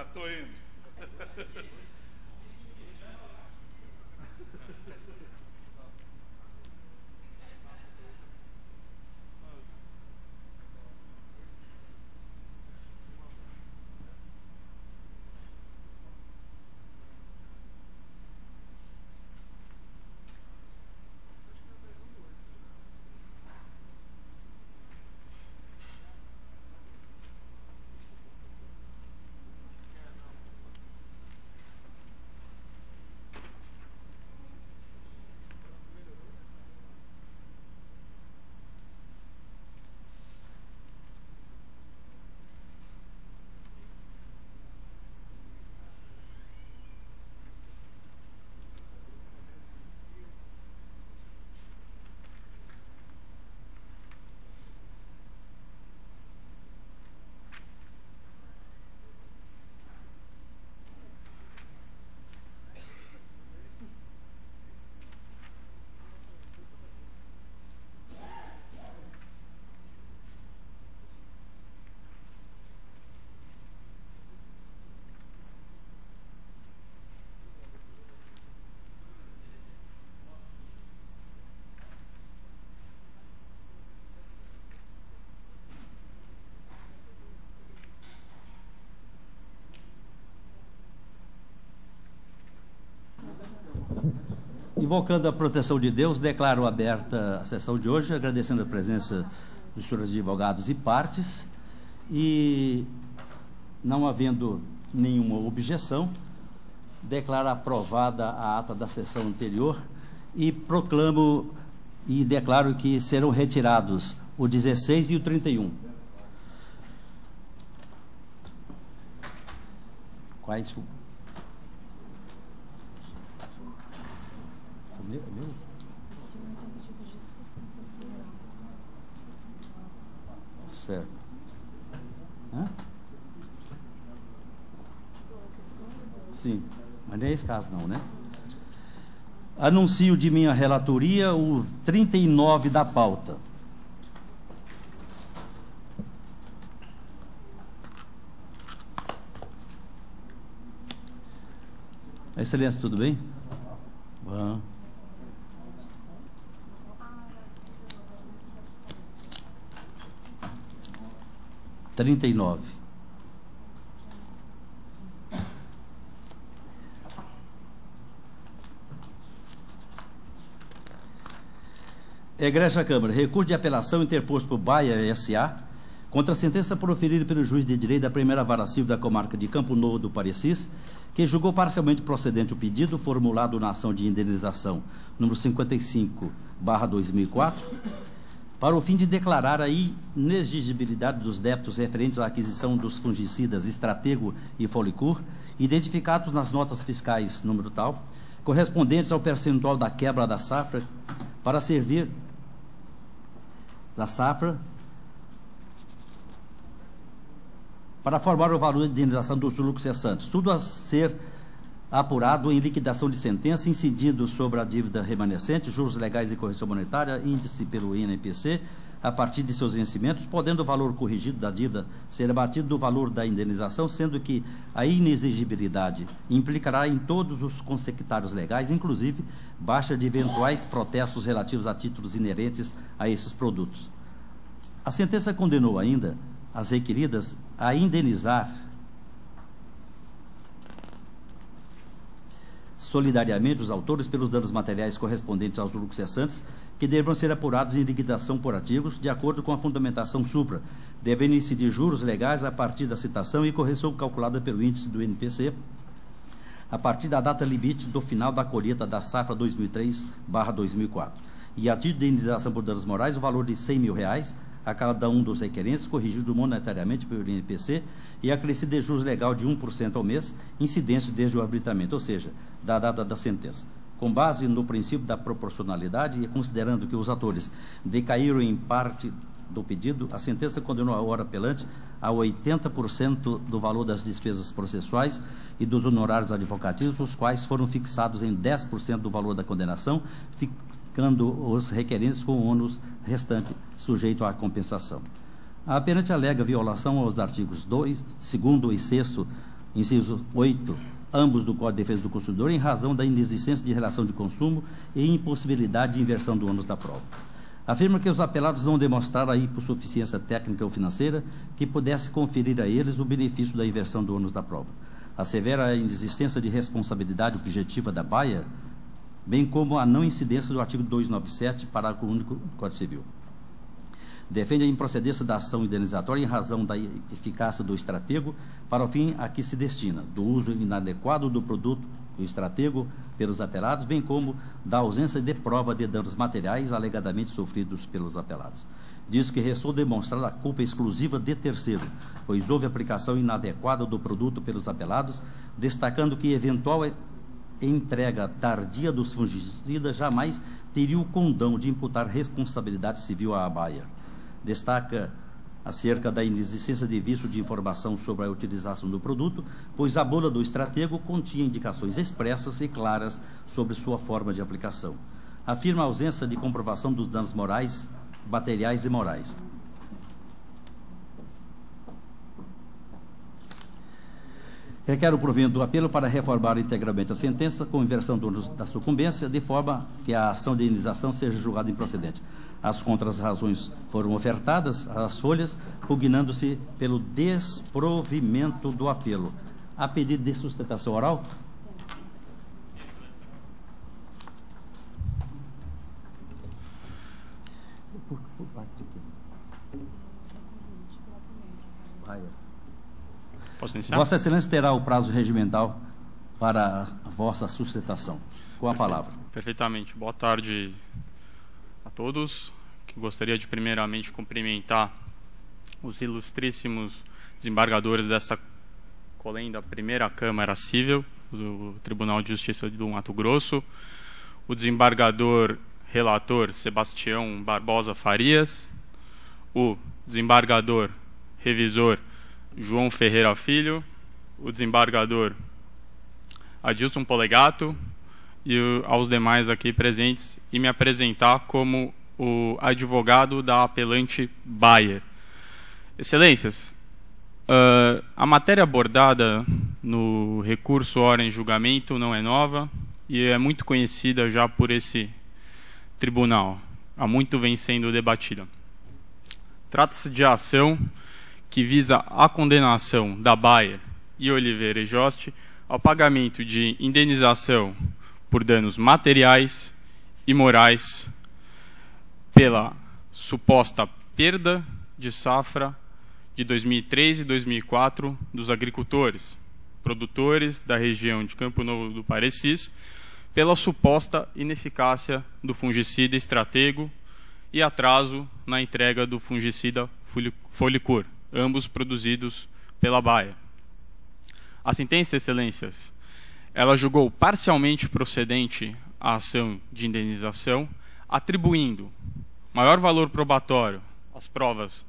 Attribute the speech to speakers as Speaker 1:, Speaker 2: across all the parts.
Speaker 1: Já estou indo.
Speaker 2: Invocando a proteção de Deus, declaro aberta a sessão de hoje, agradecendo a presença dos senhores advogados e partes, e, não havendo nenhuma objeção, declaro aprovada a ata da sessão anterior e proclamo e declaro que serão retirados o 16 e o 31. Quais? Certo. Hã? Sim, mas não é esse caso não, né? Anuncio de minha relatoria o 39 da pauta. Excelência, tudo bem? Bom. Trinta e nove. Egressa Câmara, recurso de apelação interposto por Bayer S.A. contra a sentença proferida pelo juiz de direito da primeira vara civil da comarca de Campo Novo do Parecis, que julgou parcialmente procedente o pedido formulado na ação de indenização número 55/2004, para o fim de declarar a inexigibilidade dos débitos referentes à aquisição dos fungicidas Estratego e Folicur, identificados nas notas fiscais número tal, correspondentes ao percentual da quebra da safra, para servir da safra para formar o valor de indenização dos lucros cessantes, tudo a ser apurado em liquidação de sentença, incidido sobre a dívida remanescente, juros legais e correção monetária, índice pelo INPC, a partir de seus vencimentos, podendo o valor corrigido da dívida ser abatido do valor da indenização, sendo que a inexigibilidade implicará em todos os consectários legais, inclusive baixa de eventuais protestos relativos a títulos inerentes a esses produtos. A sentença condenou ainda as requeridas a indenizar solidariamente os autores pelos danos materiais correspondentes aos lucros cessantes, que deverão ser apurados em liquidação por artigos, de acordo com a fundamentação supra, devendo incidir juros legais a partir da citação e correção calculada pelo índice do INPC, a partir da data limite do final da colheita da safra 2003/2004. E a título de indenização por danos morais, o valor de R$100 mil a cada um dos requerentes, corrigido monetariamente pelo INPC e acrescido de juros legal de 1% ao mês, incidente desde o arbitramento, ou seja, da data da sentença. Com base no princípio da proporcionalidade e considerando que os atores decaíram em parte do pedido, a sentença condenou a hora apelante a 80% do valor das despesas processuais e dos honorários advocatícios, os quais foram fixados em 10% do valor da condenação, ficando os requerentes com o ônus restante sujeito à compensação. A apenante alega violação aos artigos 2º e 6º inciso 8, ambos do Código de Defesa do Consumidor, em razão da inexistência de relação de consumo e impossibilidade de inversão do ônus da prova. Afirma que os apelados não demonstraram a hipossuficiência técnica ou financeira que pudesse conferir a eles o benefício da inversão do ônus da prova. Assevera a inexistência de responsabilidade objetiva da Bayer, bem como a não incidência do artigo 297, parágrafo único do Código Civil. Defende a improcedência da ação indenizatória em razão da eficácia do estratego para o fim a que se destina, do uso inadequado do produto do estratego pelos apelados, bem como da ausência de prova de danos materiais alegadamente sofridos pelos apelados. Diz que restou demonstrar a culpa exclusiva de terceiro, pois houve aplicação inadequada do produto pelos apelados, destacando que eventual entrega tardia dos fungicidas jamais teria o condão de imputar responsabilidade civil à Bayer. Destaca acerca da inexistência de vício de informação sobre a utilização do produto, pois a bula do estratego continha indicações expressas e claras sobre sua forma de aplicação. Afirma a ausência de comprovação dos danos morais, materiais e morais. Requer o provimento do apelo para reformar integralmente a sentença com inversão da sucumbência, de forma que a ação de indenização seja julgada improcedente. As contras-razões foram ofertadas às folhas, pugnando-se pelo desprovimento do apelo. Há pedido de sustentação oral?
Speaker 1: Posso iniciar?
Speaker 2: Vossa Excelência terá o prazo regimental para a vossa sustentação. Com a palavra.
Speaker 1: Perfeitamente. Boa tarde a todos. Que gostaria de primeiramente cumprimentar os ilustríssimos desembargadores dessa colenda primeira Câmara Civil do Tribunal de Justiça do Mato Grosso, o desembargador relator Sebastião Barbosa Farias, o desembargador revisor João Ferreira Filho, o desembargador Adilson Polegato e aos demais aqui presentes, e me apresentar como o advogado da apelante Bayer. Excelências, a matéria abordada no recurso ora em julgamento não é nova e é muito conhecida já por esse tribunal. Há muito vem sendo debatida. Trata-se de ação que visa a condenação da Bayer e Oliveira e Jost ao pagamento de indenização por danos materiais e morais pela suposta perda de safra de 2003 e 2004 dos agricultores, produtores da região de Campo Novo do Parecis, pela suposta ineficácia do fungicida Estratego e atraso na entrega do fungicida Folicur, ambos produzidos pela Bayer. A sentença, excelências, ela julgou parcialmente procedente a ação de indenização, atribuindo maior valor probatório às provas,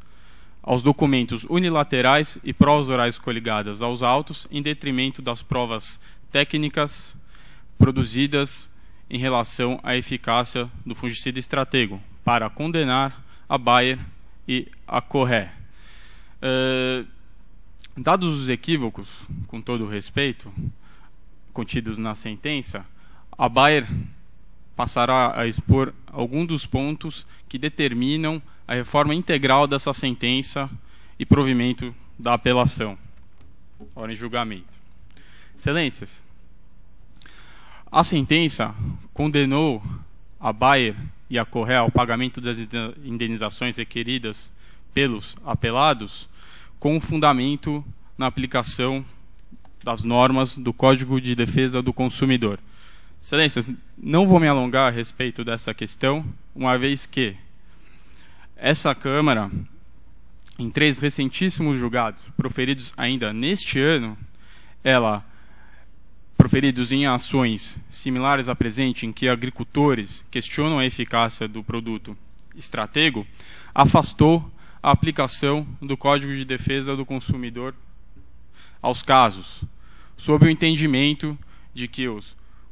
Speaker 1: aos documentos unilaterais e provas orais coligadas aos autos, em detrimento das provas técnicas produzidas em relação à eficácia do fungicida Estratego, para condenar a Bayer e a Corré. Dados os equívocos, com todo o respeito, contidos na sentença, a Bayer passará a expor alguns dos pontos que determinam a reforma integral dessa sentença e provimento da apelação. Ora em julgamento. Excelências, a sentença condenou a Bayer e a Corré ao pagamento das indenizações requeridas pelos apelados com fundamento na aplicação das normas do Código de Defesa do Consumidor. Excelências, não vou me alongar a respeito dessa questão, uma vez que essa Câmara, em 3 recentíssimos julgados proferidos ainda neste ano, proferidos em ações similares à presente, em que agricultores questionam a eficácia do produto Estratego, afastou a aplicação do Código de Defesa do Consumidor aos casos, sob o entendimento de que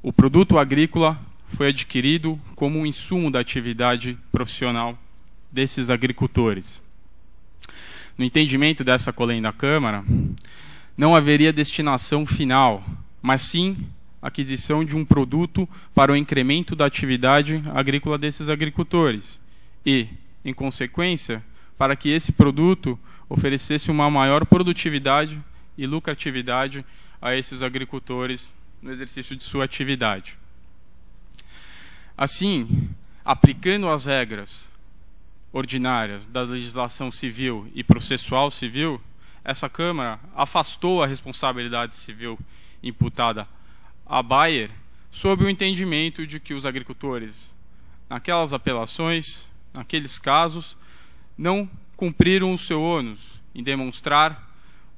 Speaker 1: o produto agrícola foi adquirido como um insumo da atividade profissional desses agricultores. No entendimento dessa colenda Câmara, não haveria destinação final, mas sim aquisição de um produto para o incremento da atividade agrícola desses agricultores e, em consequência, para que esse produto oferecesse uma maior produtividade e lucratividade a esses agricultores no exercício de sua atividade. Assim, aplicando as regras ordinárias da legislação civil e processual civil, essa Câmara afastou a responsabilidade civil imputada a Bayer sob o entendimento de que os agricultores, naquelas apelações, naqueles casos, não cumpriram o seu ônus em demonstrar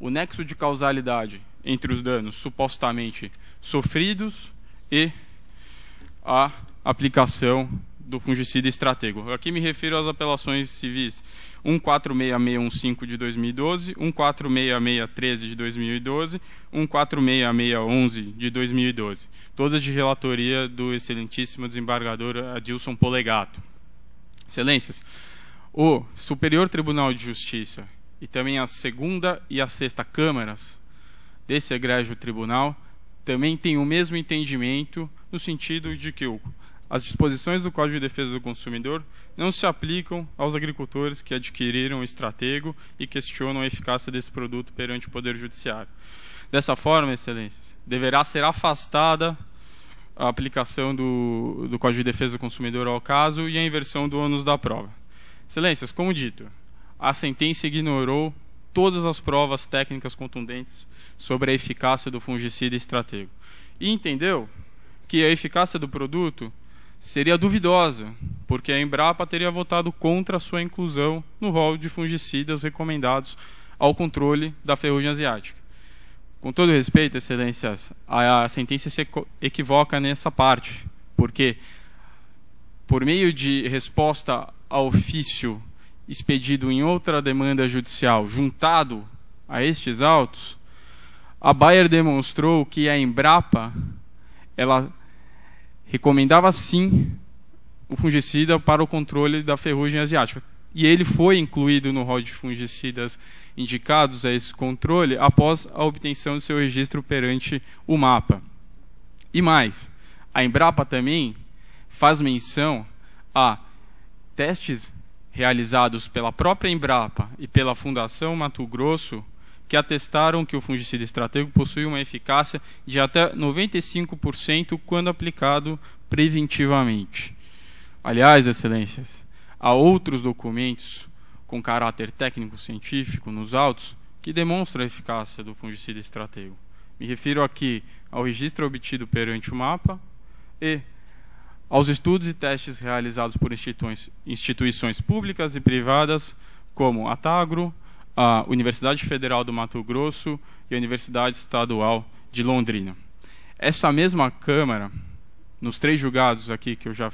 Speaker 1: o nexo de causalidade entre os danos supostamente sofridos e a aplicação do fungicida Stratego. Aqui me refiro às apelações civis 146615 de 2012, 146613 de 2012, 146611 de 2012, todas de relatoria do excelentíssimo desembargador Adilson Polegato. Excelências, o Superior Tribunal de Justiça e também a segunda e a sexta câmaras desse egrégio tribunal também têm o mesmo entendimento no sentido de que as disposições do Código de Defesa do Consumidor não se aplicam aos agricultores que adquiriram o Stratego e questionam a eficácia desse produto perante o Poder Judiciário. Dessa forma, excelências, deverá ser afastada a aplicação do Código de Defesa do Consumidor ao caso e a inversão do ônus da prova. Excelências, como dito, a sentença ignorou todas as provas técnicas contundentes sobre a eficácia do fungicida Stratego e entendeu que a eficácia do produto seria duvidosa, porque a Embrapa teria votado contra a sua inclusão no rol de fungicidas recomendados ao controle da ferrugem asiática. Com todo respeito, excelências, a sentença se equivoca nessa parte, porque, por meio de resposta a ofício expedido em outra demanda judicial, juntado a estes autos, a Bayer demonstrou que a Embrapa, ela recomendava sim o fungicida para o controle da ferrugem asiática. E ele foi incluído no rol de fungicidas indicados a esse controle após a obtenção de seu registro perante o MAPA. E mais, a Embrapa também faz menção a testes realizados pela própria Embrapa e pela Fundação Mato Grosso que atestaram que o fungicida Stratego possui uma eficácia de até 95% quando aplicado preventivamente. Aliás, excelências, há outros documentos com caráter técnico-científico nos autos que demonstram a eficácia do fungicida Stratego. Me refiro aqui ao registro obtido perante o MAPA e aos estudos e testes realizados por instituições públicas e privadas como a Tagro, a Universidade Federal do Mato Grosso e a Universidade Estadual de Londrina. Essa mesma Câmara, nos 3 julgados aqui que eu já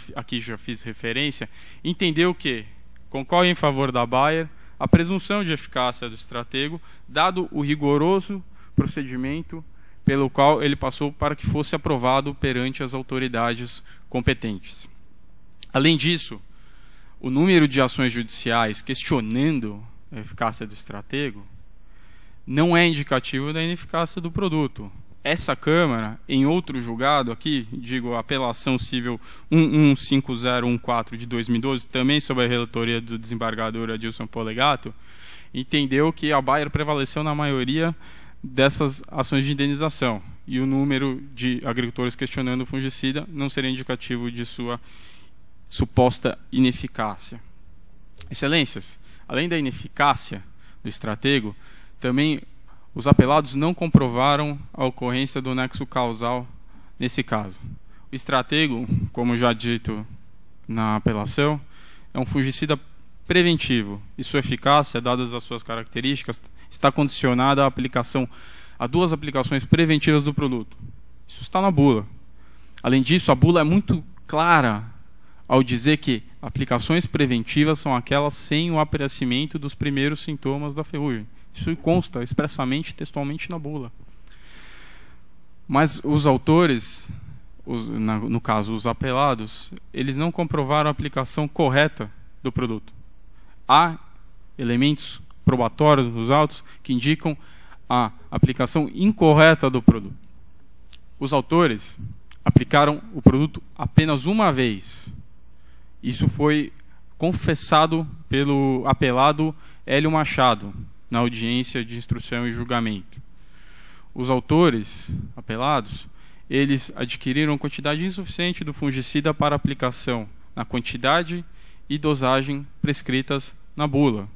Speaker 1: fiz referência, entendeu que concorre em favor da Bayer a presunção de eficácia do Stratego, dado o rigoroso procedimento pelo qual ele passou para que fosse aprovado perante as autoridades competentes. Além disso, o número de ações judiciais questionando a eficácia do Stratego não é indicativo da ineficácia do produto. Essa Câmara, em outro julgado aqui, digo, a apelação civil 115014 de 2012, também sob a relatoria do desembargador Adilson Polegato, entendeu que a Bayer prevaleceu na maioria dessas ações de indenização e o número de agricultores questionando o fungicida não seria indicativo de sua suposta ineficácia. Excelências, além da ineficácia do Stratego, também os apelados não comprovaram a ocorrência do nexo causal nesse caso. O Stratego, como já dito na apelação, é um fungicida preventivo e sua eficácia, dadas as suas características, está condicionada à aplicação a 2 aplicações preventivas do produto. Isso está na bula. Além disso, a bula é muito clara ao dizer que aplicações preventivas são aquelas sem o aparecimento dos primeiros sintomas da ferrugem. Isso consta expressamente, textualmente na bula. Mas os autores, no caso os apelados, eles não comprovaram a aplicação correta do produto. Há elementos probatórios nos autos que indicam a aplicação incorreta do produto. Os autores aplicaram o produto apenas uma vez. Isso foi confessado pelo apelado Hélio Machado, na audiência de instrução e julgamento. Os autores apelados, eles adquiriram quantidade insuficiente do fungicida para aplicação na quantidade e dosagem prescritas na bula.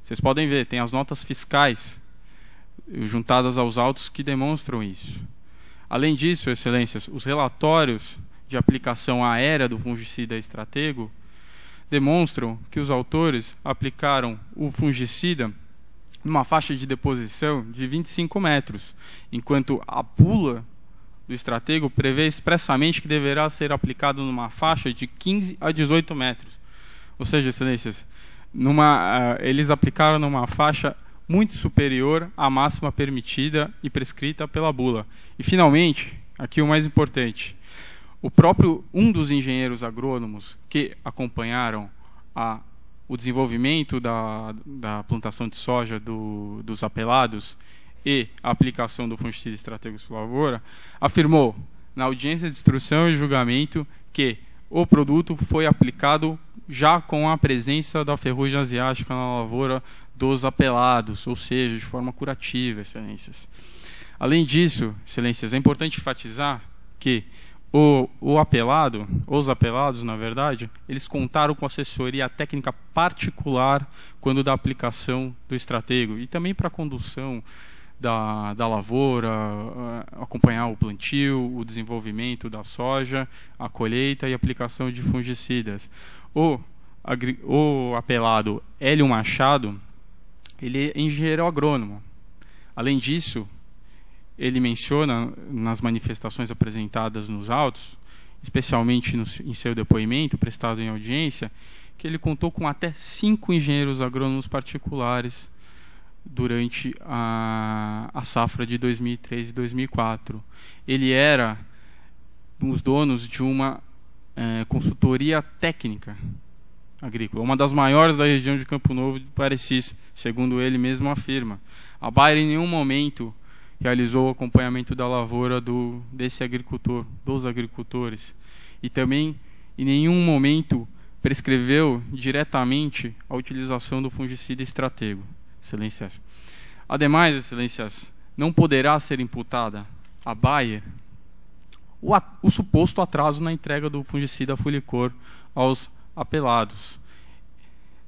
Speaker 1: Vocês podem ver, tem as notas fiscais juntadas aos autos que demonstram isso. Além disso, excelências, os relatórios de aplicação aérea do fungicida Stratego demonstram que os autores aplicaram o fungicida numa faixa de deposição de 25 metros, enquanto a bula do Stratego prevê expressamente que deverá ser aplicado numa faixa de 15 a 18 metros. Ou seja, excelências, eles aplicaram numa faixa muito superior à máxima permitida e prescrita pela bula. E, finalmente, aqui o mais importante, um dos engenheiros agrônomos que acompanharam o desenvolvimento da plantação de soja dos apelados e a aplicação do fungicida Stratego Lavoura, afirmou na audiência de instrução e julgamento que o produto foi aplicado já com a presença da ferrugem asiática na lavoura dos apelados, ou seja, de forma curativa, excelências. Além disso, excelências, é importante enfatizar que os apelados, na verdade, eles contaram com assessoria técnica particular quando da aplicação do Stratego e também para a condução da lavoura, acompanhar o plantio, o desenvolvimento da soja, a colheita e aplicação de fungicidas. O apelado Hélio Machado, ele é engenheiro agrônomo. Além disso, ele menciona nas manifestações apresentadas nos autos, especialmente em seu depoimento prestado em audiência, que ele contou com até 5 engenheiros agrônomos particulares durante a safra de 2003 e 2004. Ele era um dos donos de uma consultoria técnica agrícola, uma das maiores da região de Campo Novo de Parecis, segundo ele mesmo afirma. A Bayer em nenhum momento realizou o acompanhamento da lavoura dos agricultores, e também em nenhum momento prescreveu diretamente a utilização do fungicida Stratego, excelências. Ademais, excelências, não poderá ser imputada à Bayer o suposto atraso na entrega do fungicida Fulicor aos apelados.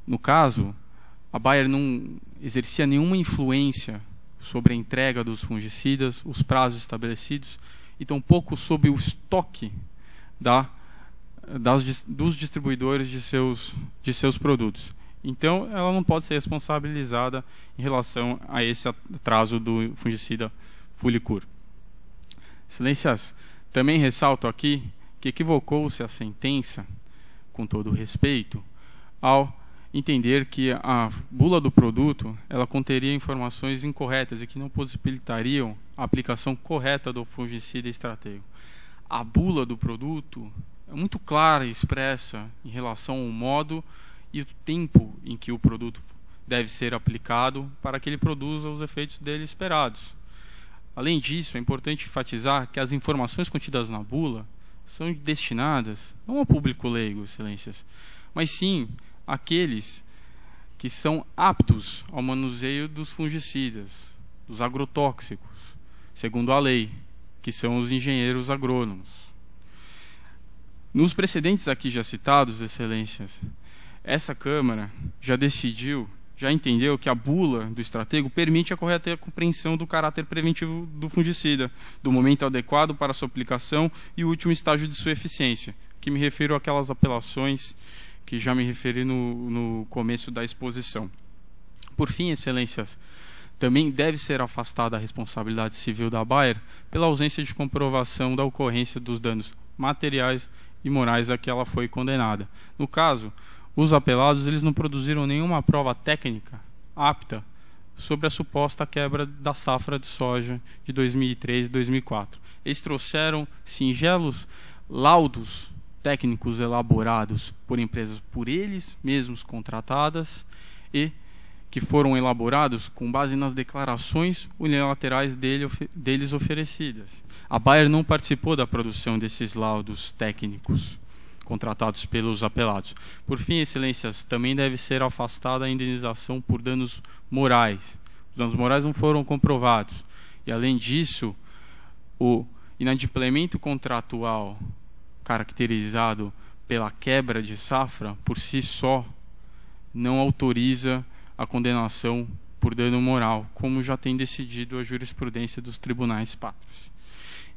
Speaker 1: No caso, a Bayer não exercia nenhuma influência sobre a entrega dos fungicidas, os prazos estabelecidos, e tampouco sobre o estoque dos distribuidores de seus produtos. Então, ela não pode ser responsabilizada em relação a esse atraso do fungicida Fulicur. Excelências, também ressalto aqui que equivocou-se a sentença, com todo o respeito, ao entender que a bula do produto ela conteria informações incorretas e que não possibilitariam a aplicação correta do fungicida Stratego. A bula do produto é muito clara e expressa em relação ao modo e o tempo em que o produto deve ser aplicado para que ele produza os efeitos dele esperados. Além disso, é importante enfatizar que as informações contidas na bula são destinadas não ao público leigo, excelências, mas sim àqueles que são aptos ao manuseio dos fungicidas, dos agrotóxicos, segundo a lei, que são os engenheiros agrônomos. Nos precedentes aqui já citados, excelências, essa Câmara já entendeu que a bula do Stratego permite a correta compreensão do caráter preventivo do fungicida, do momento adequado para sua aplicação e o último estágio de sua eficiência, que me refiro àquelas apelações que já me referi no começo da exposição. Por fim, excelências, também deve ser afastada a responsabilidade civil da Bayer pela ausência de comprovação da ocorrência dos danos materiais e morais a que ela foi condenada. No caso, os apelados eles não produziram nenhuma prova técnica apta sobre a suposta quebra da safra de soja de 2003 e 2004. Eles trouxeram singelos laudos técnicos elaborados por empresas por eles mesmos contratadas e que foram elaborados com base nas declarações unilaterais deles oferecidas. A Bayer não participou da produção desses laudos técnicos contratados pelos apelados. Por fim, excelências, também deve ser afastada a indenização por danos morais. Os danos morais não foram comprovados. E, além disso, o inadimplemento contratual caracterizado pela quebra de safra, por si só, não autoriza a condenação por dano moral, como já tem decidido a jurisprudência dos tribunais pátrios.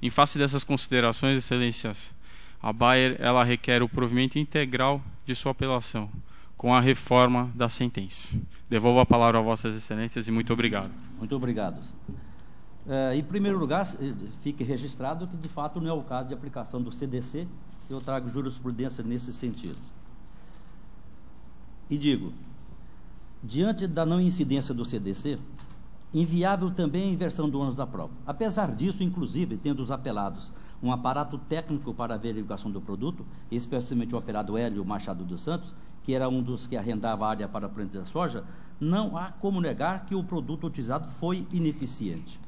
Speaker 1: Em face dessas considerações, excelências, a Bayer ela requer o provimento integral de sua apelação, com a reforma da sentença. Devolvo a palavra a vossas excelências e muito obrigado.
Speaker 2: Muito obrigado. Em primeiro lugar, fique registrado que, de fato, não é o caso de aplicação do CDC. Eu trago jurisprudência nesse sentido. E digo, diante da não incidência do CDC, inviável também a inversão do ônus da prova. Apesar disso, inclusive, tendo os apelados um aparato técnico para a verificação do produto, especialmente o apelado Hélio Machado dos Santos, que era um dos que arrendava a área para a planta da soja, não há como negar que o produto utilizado foi ineficiente.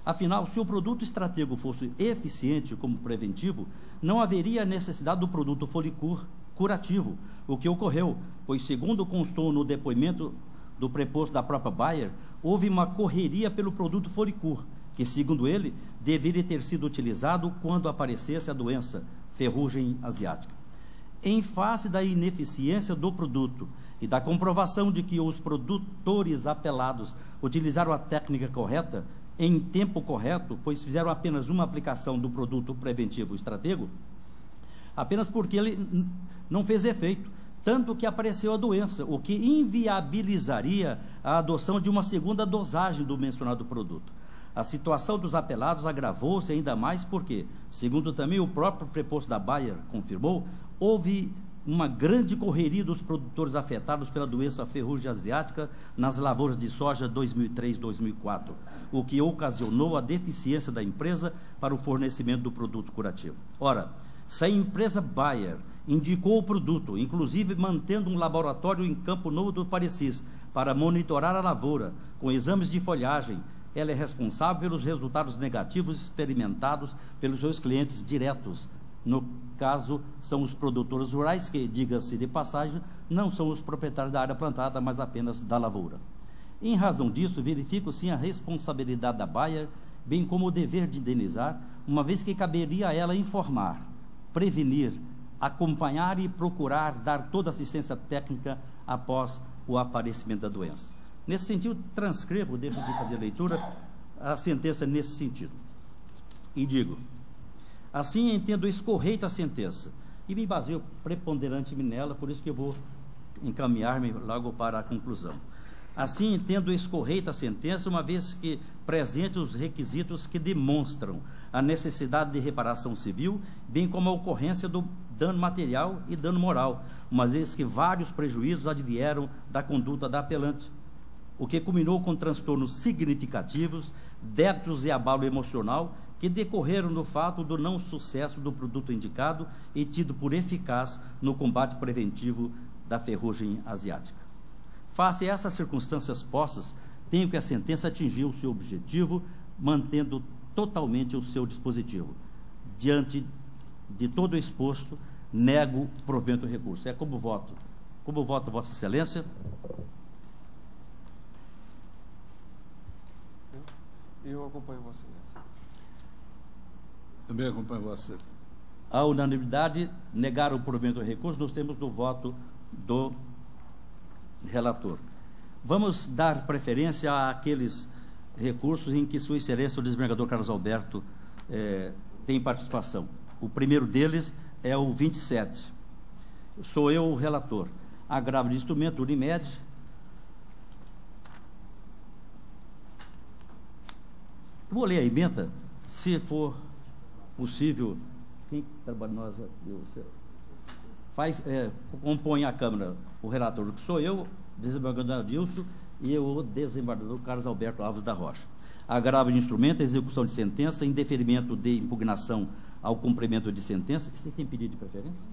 Speaker 2: Afinal, se o produto estratego fosse eficiente como preventivo, não haveria necessidade do produto Folicur curativo, o que ocorreu, pois, segundo constou no depoimento do preposto da própria Bayer, houve uma correria pelo produto Folicur, que, segundo ele, deveria ter sido utilizado quando aparecesse a doença, ferrugem asiática. Em face da ineficiência do produto e da comprovação de que os produtores apelados utilizaram a técnica correta, em tempo correto, pois fizeram apenas uma aplicação do produto preventivo estratego, apenas porque ele não fez efeito, tanto que apareceu a doença, o que inviabilizaria a adoção de uma segunda dosagem do mencionado produto. A situação dos apelados agravou-se ainda mais porque, segundo também o próprio preposto da Bayer confirmou, houve uma grande correria dos produtores afetados pela doença ferrugem asiática nas lavouras de soja 2003-2004, o que ocasionou a deficiência da empresa para o fornecimento do produto curativo. Ora, se a empresa Bayer indicou o produto, inclusive mantendo um laboratório em Campo Novo do Parecis para monitorar a lavoura com exames de folhagem, ela é responsável pelos resultados negativos experimentados pelos seus clientes diretos. No caso, são os produtores rurais, que, diga-se de passagem, não são os proprietários da área plantada, mas apenas da lavoura. Em razão disso, verifico sim a responsabilidade da Bayer, bem como o dever de indenizar, uma vez que caberia a ela informar, prevenir, acompanhar e procurar dar toda a assistência técnica após o aparecimento da doença. Nesse sentido, transcrevo, depois de fazer a leitura, a sentença nesse sentido. E digo, assim entendo escorreita a sentença, e me baseio preponderantemente nela, por isso que eu vou encaminhar-me logo para a conclusão. Assim entendo escorreita a sentença, uma vez que presente os requisitos que demonstram a necessidade de reparação civil, bem como a ocorrência do dano material e dano moral, uma vez que vários prejuízos advieram da conduta da apelante, o que culminou com transtornos significativos, débitos e abalo emocional, que decorreram do fato do não sucesso do produto indicado e tido por eficaz no combate preventivo da ferrugem asiática. Face a essas circunstâncias postas, tenho que a sentença atingiu o seu objetivo, mantendo totalmente o seu dispositivo. Diante de todo o exposto, nego provimento do recurso. É como voto. Como voto, Vossa Excelência?
Speaker 3: Eu acompanho Vossa Excelência.
Speaker 4: Também acompanho você.
Speaker 2: A unanimidade, negar o provimento do recurso, nós temos do voto do relator. Vamos dar preferência àqueles recursos em que Sua Excelência, o desembargador Carlos Alberto, tem participação. O primeiro deles é o 27. Sou eu o relator. Agravo de instrumento, Unimed. Vou ler a emenda, se for possível. Quem trabalha nós? Compõe a Câmara o relator, que sou eu, desembargador Adilson, e o desembargador Carlos Alberto Alves da Rocha. Agravo de instrumento, execução de sentença, indeferimento de impugnação ao cumprimento de sentença. Você tem pedido de preferência?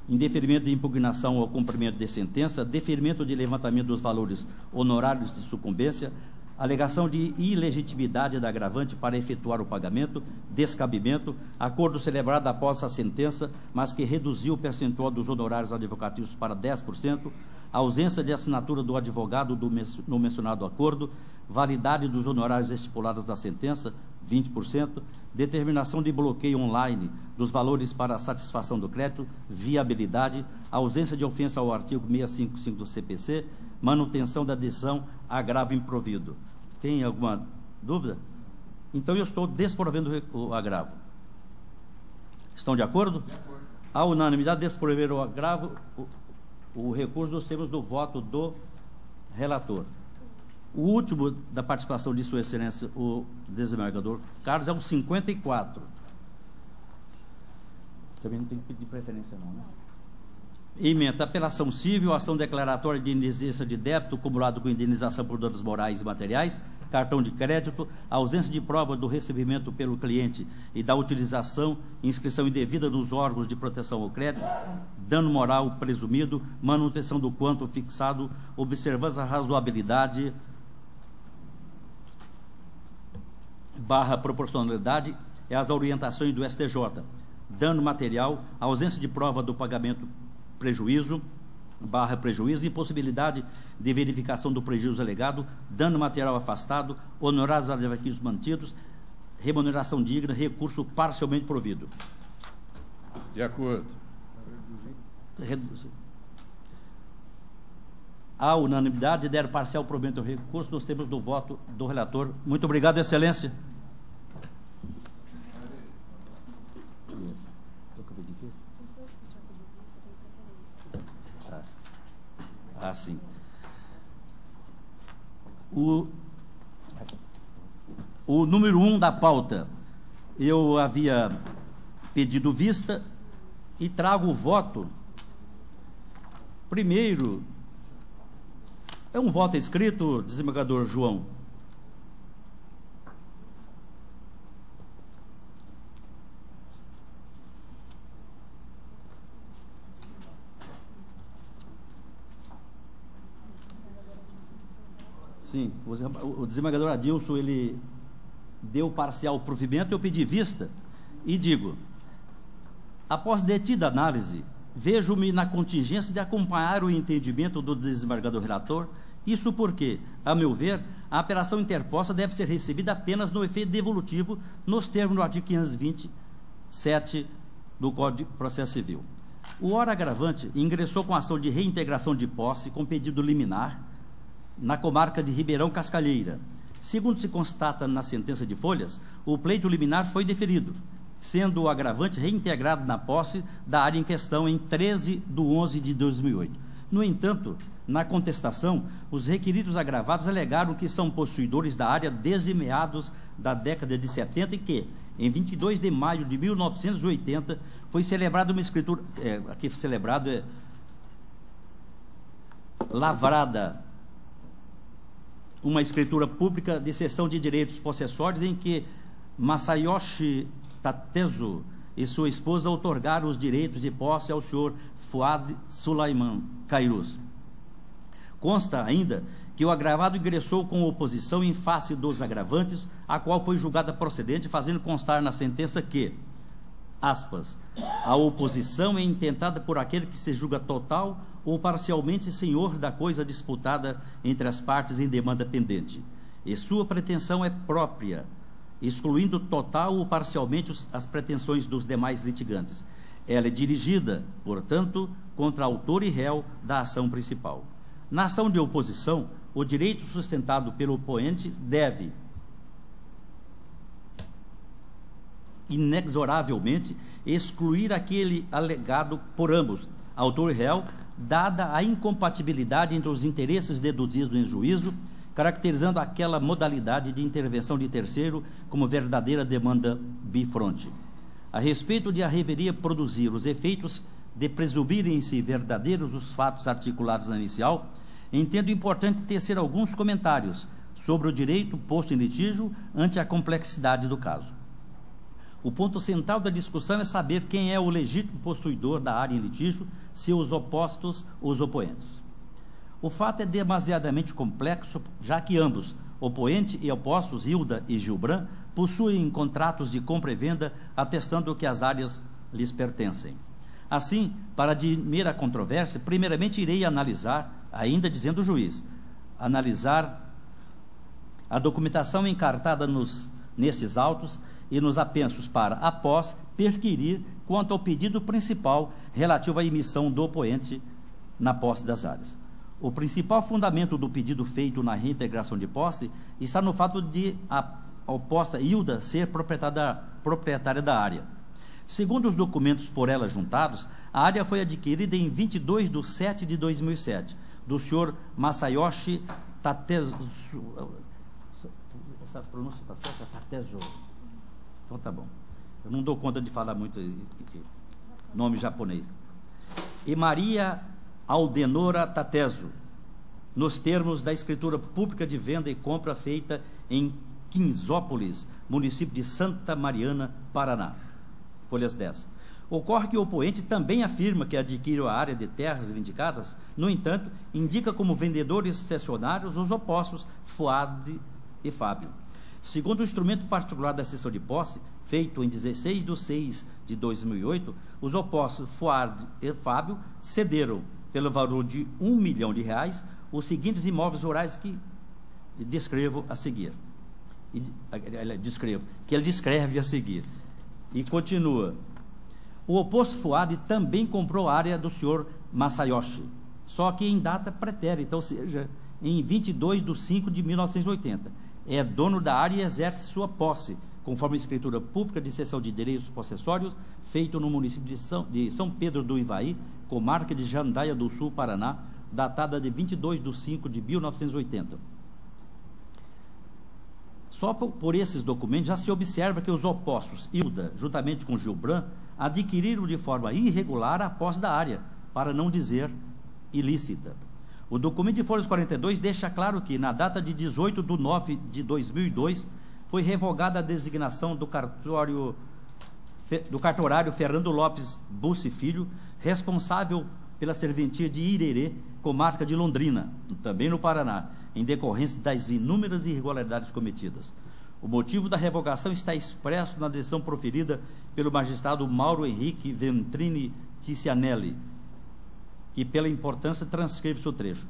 Speaker 2: indeferimento de impugnação ao cumprimento de sentença, deferimento de levantamento dos valores honorários de sucumbência, alegação de ilegitimidade da agravante para efetuar o pagamento, descabimento, acordo celebrado após a sentença, mas que reduziu o percentual dos honorários advocatícios para 10%, ausência de assinatura do advogado no mencionado acordo, validade dos honorários estipulados da sentença, 20%, determinação de bloqueio online dos valores para satisfação do crédito, viabilidade, ausência de ofensa ao artigo 655 do CPC, manutenção da decisão, agravo improvido. Tem alguma dúvida? Então, eu estou desprovendo o agravo. Estão de acordo? De acordo. À unanimidade, desprover o agravo, o recurso nos termos do voto do relator. O último da participação de Sua Excelência, o desembargador Carlos, é o 54. Também não tem que pedir preferência, não, né? Emenda: apelação civil, ação declaratória de inexistência de débito acumulado com indenização por danos morais e materiais, cartão de crédito, ausência de prova do recebimento pelo cliente e da utilização, inscrição indevida dos órgãos de proteção ao crédito, dano moral presumido, manutenção do quanto fixado, observância da razoabilidade / proporcionalidade e as orientações do STJ, dano material, ausência de prova do pagamento prejuízo / prejuízo, impossibilidade de verificação do prejuízo alegado, dano material afastado, honorários advocatícios mantidos, remuneração digna, recurso parcialmente provido.
Speaker 4: De acordo.
Speaker 2: À unanimidade, der parcial provimento ao recurso nos termos do voto do relator. Muito obrigado, Excelência. Sim. O número 1 da pauta, eu havia pedido vista e trago o voto. Primeiro, é um voto escrito, desembargador João. Sim, o desembargador Adilson, ele deu parcial provimento, eu pedi vista e digo: após detida análise, vejo-me na contingência de acompanhar o entendimento do desembargador relator. Isso porque, a meu ver, a apelação interposta deve ser recebida apenas no efeito devolutivo, nos termos do artigo 527 do Código de Processo Civil. O ora agravante ingressou com ação de reintegração de posse com pedido liminar na comarca de Ribeirão Cascalheira. Segundo se constata na sentença de folhas, o pleito liminar foi deferido, sendo o agravante reintegrado na posse da área em questão em 13/11/2008. No entanto, na contestação, os requeridos agravados alegaram que são possuidores da área desde meados da década de 70 e que, em 22 de maio de 1980, foi celebrada uma escritura, aqui celebrado é lavrada uma escritura pública de cessão de direitos possessórios em que Masayoshi Tatezu e sua esposa outorgaram os direitos de posse ao senhor Fuad Sulaiman Cairuz. Consta ainda que o agravado ingressou com oposição em face dos agravantes, a qual foi julgada procedente, fazendo constar na sentença que, aspas, a oposição é intentada por aquele que se julga total ou parcialmente senhor da coisa disputada entre as partes em demanda pendente, e sua pretensão é própria, excluindo total ou parcialmente as pretensões dos demais litigantes. Ela é dirigida, portanto, contra autor e réu da ação principal. Na ação de oposição, o direito sustentado pelo oponente deve, inexoravelmente, excluir aquele alegado por ambos, autor e réu, dada a incompatibilidade entre os interesses deduzidos em juízo, caracterizando aquela modalidade de intervenção de terceiro como verdadeira demanda bifronte. A respeito de a revelia produzir os efeitos de presumirem-se verdadeiros os fatos articulados na inicial, entendo importante tecer alguns comentários sobre o direito posto em litígio ante a complexidade do caso. O ponto central da discussão é saber quem é o legítimo possuidor da área em litígio, se os opostos ou os opoentes. O fato é demasiadamente complexo, já que ambos, opoente e opostos, Hilda e Gilbran, possuem contratos de compra e venda atestando que as áreas lhes pertencem. Assim, para dirimir a controvérsia, primeiramente irei analisar, ainda dizendo o juiz, analisar a documentação encartada nestes autos e nos apensos para, após, perquirir quanto ao pedido principal relativo à emissão do opoente na posse das áreas. O principal fundamento do pedido feito na reintegração de posse está no fato de a oposta Hilda ser proprietária da área. Segundo os documentos por ela juntados, a área foi adquirida em 22 de 7 de 2007, do senhor Masayoshi Tatezu. Essa pronúncia está certa? Tatezu. Então tá bom. Eu não dou conta de falar muito nome japonês. E Maria Aldenora Tatezu, nos termos da escritura pública de venda e compra feita em Quinzópolis, município de Santa Mariana, Paraná. Folhas 10. Ocorre que o opoente também afirma que adquiriu a área de terras vindicadas, no entanto, indica como vendedores cessionários os opostos Fuad e Fábio. Segundo o instrumento particular da cessão de posse, feito em 16 de 6 de 2008, os opostos Fuad e Fábio cederam, pelo valor de R$1 milhão, os seguintes imóveis rurais que descrevo a seguir. Que ele descreve a seguir. E continua. O oposto Fuad também comprou a área do senhor Masayoshi, só que em data pretérita, ou seja, em 22 de 5 de 1980. É dono da área e exerce sua posse, conforme a escritura pública de cessão de direitos possessórios, feito no município de São Pedro do Ivaí, comarca de Jandaia do Sul, Paraná, datada de 22 de 5 de 1980. Só por esses documentos já se observa que os opostos Hilda, juntamente com Gilbran, adquiriram de forma irregular a posse da área, para não dizer ilícita. O documento de folhas 42 deixa claro que, na data de 18 de 9 de 2002, foi revogada a designação do cartorário Fernando Lopes Bussi Filho, responsável pela serventia de Irerê, comarca de Londrina, também no Paraná, em decorrência das inúmeras irregularidades cometidas. O motivo da revogação está expresso na decisão proferida pelo magistrado Mauro Henrique Ventrini Ticianelli, que pela importância transcreve-se o trecho.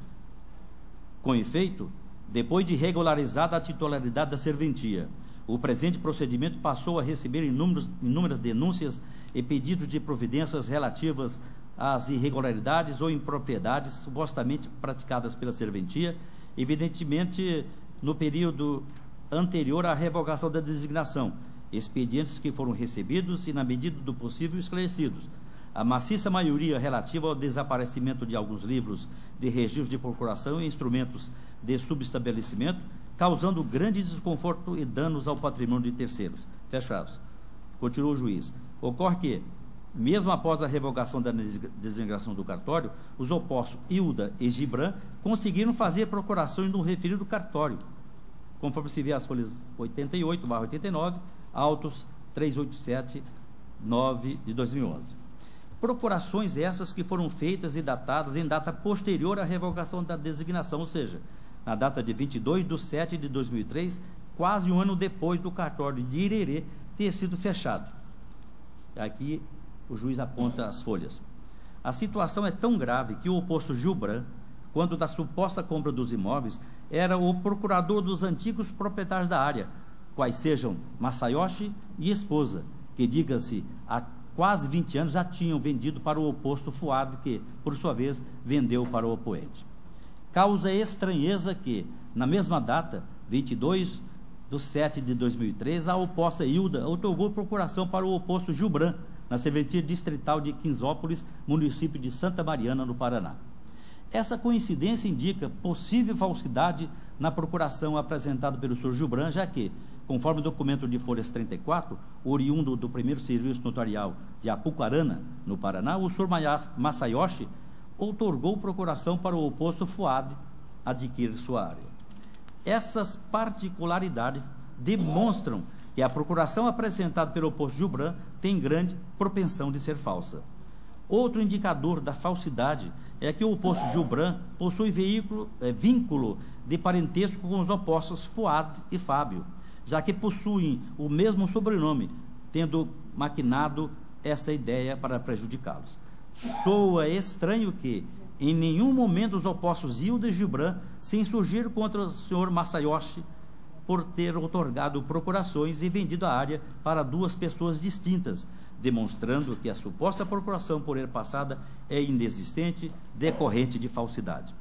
Speaker 2: Com efeito, depois de regularizada a titularidade da serventia, o presente procedimento passou a receber inúmeras denúncias e pedidos de providências relativas às irregularidades ou impropriedades supostamente praticadas pela serventia, evidentemente no período anterior à revogação da designação, expedientes que foram recebidos e, na medida do possível, esclarecidos. A maciça maioria relativa ao desaparecimento de alguns livros de registro de procuração e instrumentos de subestabelecimento, causando grande desconforto e danos ao patrimônio de terceiros. Fechados. Continua o juiz. Ocorre que, mesmo após a revogação da designação do cartório, os opostos Hilda e Gibran conseguiram fazer procurações no referido cartório, conforme se vê as folhas 88/89, autos 387/9 de 2011. Procurações essas que foram feitas e datadas em data posterior à revogação da designação, ou seja, na data de 22 de 7 de 2003, quase um ano depois do cartório de Irerê ter sido fechado. Aqui o juiz aponta as folhas. A situação é tão grave que o oposto Gilbran, quando da suposta compra dos imóveis, era o procurador dos antigos proprietários da área, quais sejam Masayoshi e esposa, que, diga-se, há quase 20 anos já tinham vendido para o oposto Fuad, que, por sua vez, vendeu para o opoente. Causa estranheza que, na mesma data, 22 de 7 de 2003, a oposta Hilda outorgou procuração para o oposto Gilbran, na serventia distrital de Quinzópolis, município de Santa Mariana, no Paraná. Essa coincidência indica possível falsidade na procuração apresentada pelo Sr. Gilbran, já que, conforme o documento de folhas 34, oriundo do primeiro serviço notarial de Apucarana, no Paraná, o Sr. Masayoshi outorgou procuração para o oposto Fuad adquirir sua área. Essas particularidades demonstram que a procuração apresentada pelo oposto Gilbran tem grande propensão de ser falsa. Outro indicador da falsidade é que o oposto Gilbran possui vínculo de parentesco com os opostos Fuad e Fábio, já que possuem o mesmo sobrenome, tendo maquinado essa ideia para prejudicá-los. Soa estranho que, em nenhum momento, os opostos Hilda e Gilbran se insurgiram contra o senhor Masayoshi por ter outorgado procurações e vendido a área para duas pessoas distintas, demonstrando que a suposta procuração por ele passada é inexistente, decorrente de falsidade.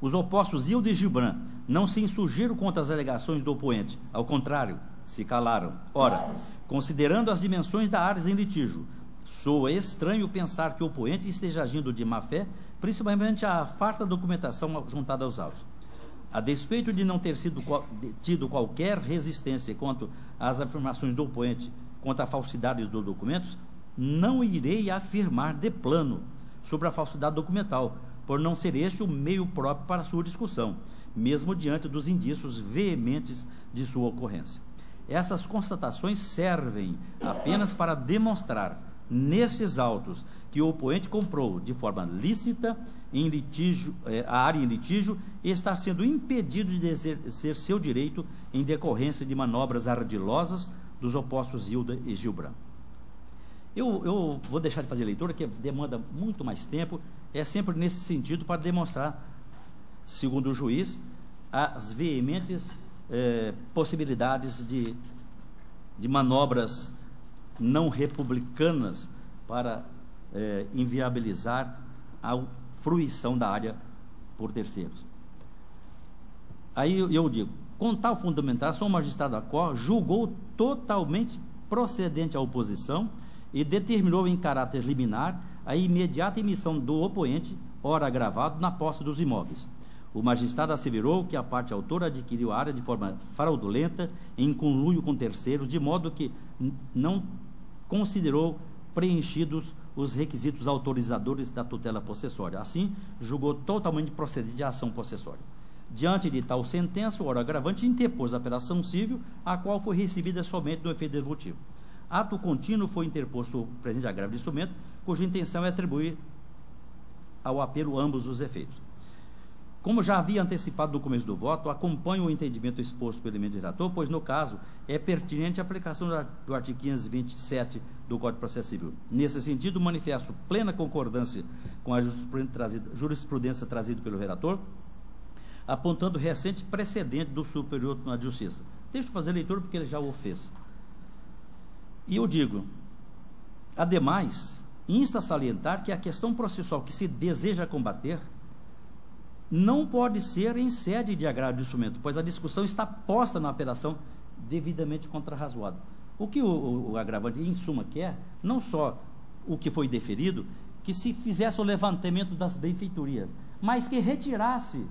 Speaker 2: Os opostos Hilda e Gilbran não se insurgiram contra as alegações do oponente, ao contrário, se calaram. Ora, considerando as dimensões da área em litígio, soa estranho pensar que o oponente esteja agindo de má fé, principalmente a farta documentação juntada aos autos. A despeito de não ter tido qualquer resistência quanto às afirmações do oponente quanto à falsidade dos documentos, não irei afirmar de plano sobre a falsidade documental, por não ser este o meio próprio para sua discussão, mesmo diante dos indícios veementes de sua ocorrência. Essas constatações servem apenas para demonstrar, nesses autos, que o oponente comprou de forma lícita em litígio, a área em litígio e está sendo impedido de exercer seu direito em decorrência de manobras ardilosas dos opostos Hilda e Gilbran. Eu vou deixar de fazer leitura, que demanda muito mais tempo, é sempre nesse sentido para demonstrar, segundo o juiz, as veementes possibilidades de manobras não republicanas para inviabilizar a fruição da área por terceiros. Aí eu digo, com tal fundamentação, o magistrado da Cor julgou totalmente procedente a oposição e determinou em caráter liminar a imediata emissão do oponente, ora agravado, na posse dos imóveis. O magistrado asseverou que a parte autora adquiriu a área de forma fraudulenta, em conluio com terceiros, de modo que não considerou preenchidos os requisitos autorizadores da tutela possessória. Assim, julgou totalmente procedente a ação possessória. Diante de tal sentença, o órgão agravante interpôs a apelação civil, a qual foi recebida somente no efeito devolutivo. Ato contínuo foi interposto o presente agravo de instrumento, cuja intenção é atribuir ao apelo ambos os efeitos. Como já havia antecipado no começo do voto, acompanho o entendimento exposto pelo emendo relator, pois, no caso, é pertinente a aplicação do artigo 527 do Código de Processo Civil. Nesse sentido, manifesto plena concordância com a jurisprudência trazida pelo relator, apontando recente precedente do Superior Tribunal de Justiça. Deixa eu fazer a leitura porque ele já o fez. E eu digo, ademais, insta a salientar que a questão processual que se deseja combater não pode ser em sede de agravo de instrumento, pois a discussão está posta na apelação devidamente contrarrazoada. O que o agravante, em suma, quer, não só o que foi deferido, que se fizesse o levantamento das benfeitorias, mas que retirasse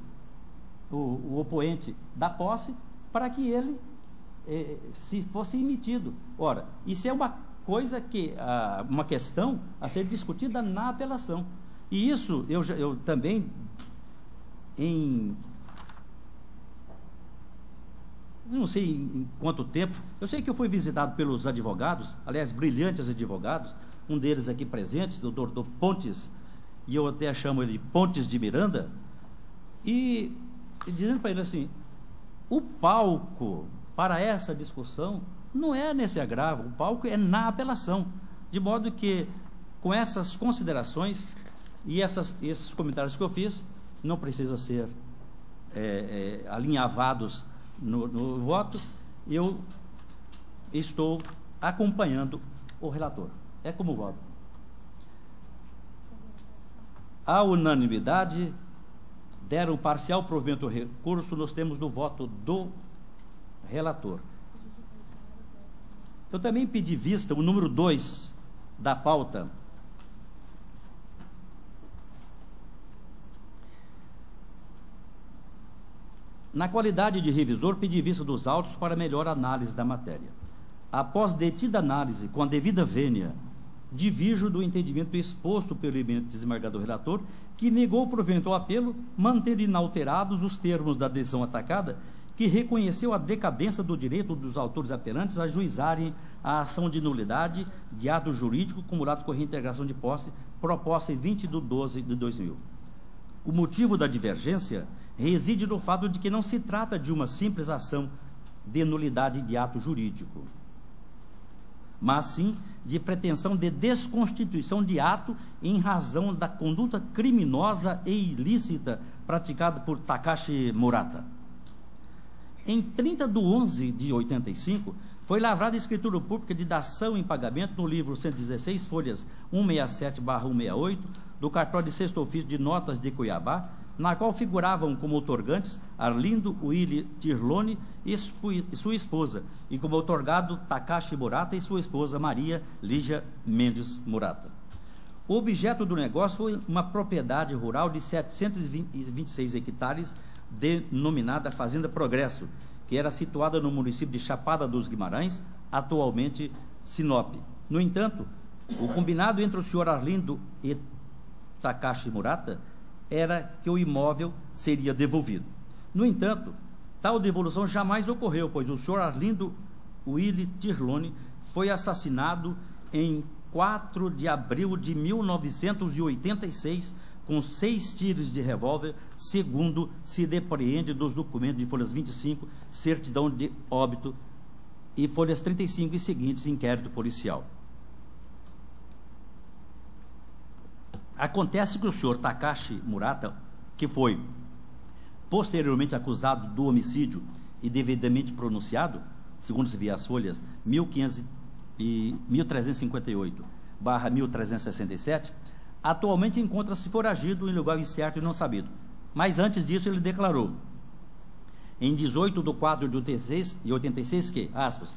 Speaker 2: o oponente da posse para que ele se fosse emitido. Ora, isso é uma coisa que, uma questão a ser discutida na apelação. E isso eu também, não sei em quanto tempo, eu sei que eu fui visitado pelos advogados, aliás, brilhantes advogados, um deles aqui presente, o doutor Pontes, e eu até chamo ele de Pontes de Miranda, e dizendo para ele assim, o palco para essa discussão não é nesse agravo, o palco é na apelação, de modo que, com essas considerações e esses comentários que eu fiz, não precisa ser alinhavados no voto, eu estou acompanhando o relator. É como voto. A unanimidade deram parcial provimento ao recurso, nós temos no voto do relator. Eu também pedi vista o número 2 da pauta. Na qualidade de revisor, pedi vista dos autos para melhor análise da matéria. Após detida análise com a devida vênia divirjo do entendimento exposto pelo eminente desembargador relator, que negou provimento ao apelo, mantendo inalterados os termos da decisão atacada, que reconheceu a decadência do direito dos autores apelantes a ajuizarem a ação de nulidade de ato jurídico cumulado com reintegração de posse proposta em 20 de 12 de 2000. O motivo da divergência reside no fato de que não se trata de uma simples ação de nulidade de ato jurídico, mas sim de pretensão de desconstituição de ato em razão da conduta criminosa e ilícita praticada por Takashi Murata. Em 30 de 11 de 85, foi lavrada a escritura pública de dação em pagamento no livro 116, folhas 167/168, do cartório de sexto ofício de notas de Cuiabá, na qual figuravam como outorgantes Arlindo Willi Tirlone e sua esposa, e como outorgado Takashi Murata e sua esposa Maria Lígia Mendes Murata. O objeto do negócio foi uma propriedade rural de 726 hectares, denominada Fazenda Progresso, que era situada no município de Chapada dos Guimarães, atualmente Sinop. No entanto, o combinado entre o senhor Arlindo e Takashi Murata era que o imóvel seria devolvido. No entanto, tal devolução jamais ocorreu, pois o senhor Arlindo Willi Tirlone foi assassinado em 4 de abril de 1986, com 6 tiros de revólver, segundo se depreende dos documentos de folhas 25, certidão de óbito, e folhas 35 e seguintes, inquérito policial. Acontece que o senhor Takashi Murata, que foi posteriormente acusado do homicídio e devidamente pronunciado, segundo se vê as folhas 1358/1367, atualmente encontra-se foragido em lugar incerto e não sabido. Mas antes disso ele declarou, em 18 de 4 de 86, que, aspas,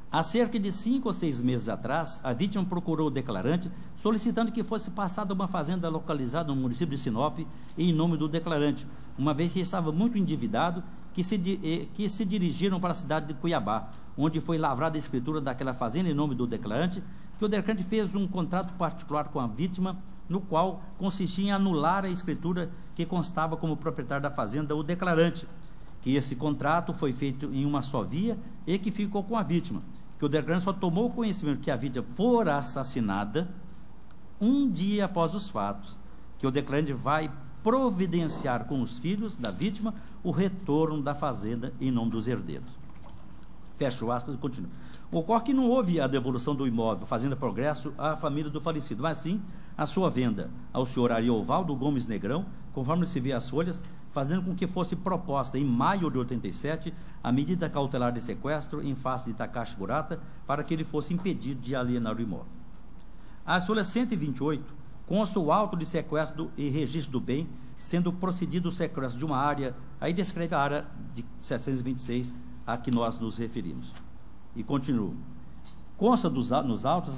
Speaker 2: há cerca de 5 ou 6 meses atrás, a vítima procurou o declarante, solicitando que fosse passada uma fazenda localizada no município de Sinop, em nome do declarante, uma vez que estava muito endividado, que se dirigiram para a cidade de Cuiabá, onde foi lavrada a escritura daquela fazenda em nome do declarante, que o declarante fez um contrato particular com a vítima, no qual consistia em anular a escritura que constava como proprietário da fazenda o declarante, que esse contrato foi feito em uma só via e que ficou com a vítima, que o declarante só tomou conhecimento que a vítima fora assassinada um dia após os fatos, que o declarante vai providenciar com os filhos da vítima o retorno da fazenda em nome dos herdeiros. Fecha o aspas e continua. Ocorre que não houve a devolução do imóvel Fazenda Progresso à família do falecido, mas sim a sua venda ao senhor Ariovaldo Gomes Negrão, conforme se vê as folhas, fazendo com que fosse proposta em maio de 87 a medida cautelar de sequestro em face de Takashi Murata para que ele fosse impedido de alienar o imóvel. As folhas 128 consta o auto de sequestro e registro do bem, sendo procedido o sequestro de uma área, aí descreve a área de 726 a que nós nos referimos. E continuo. Consta nos autos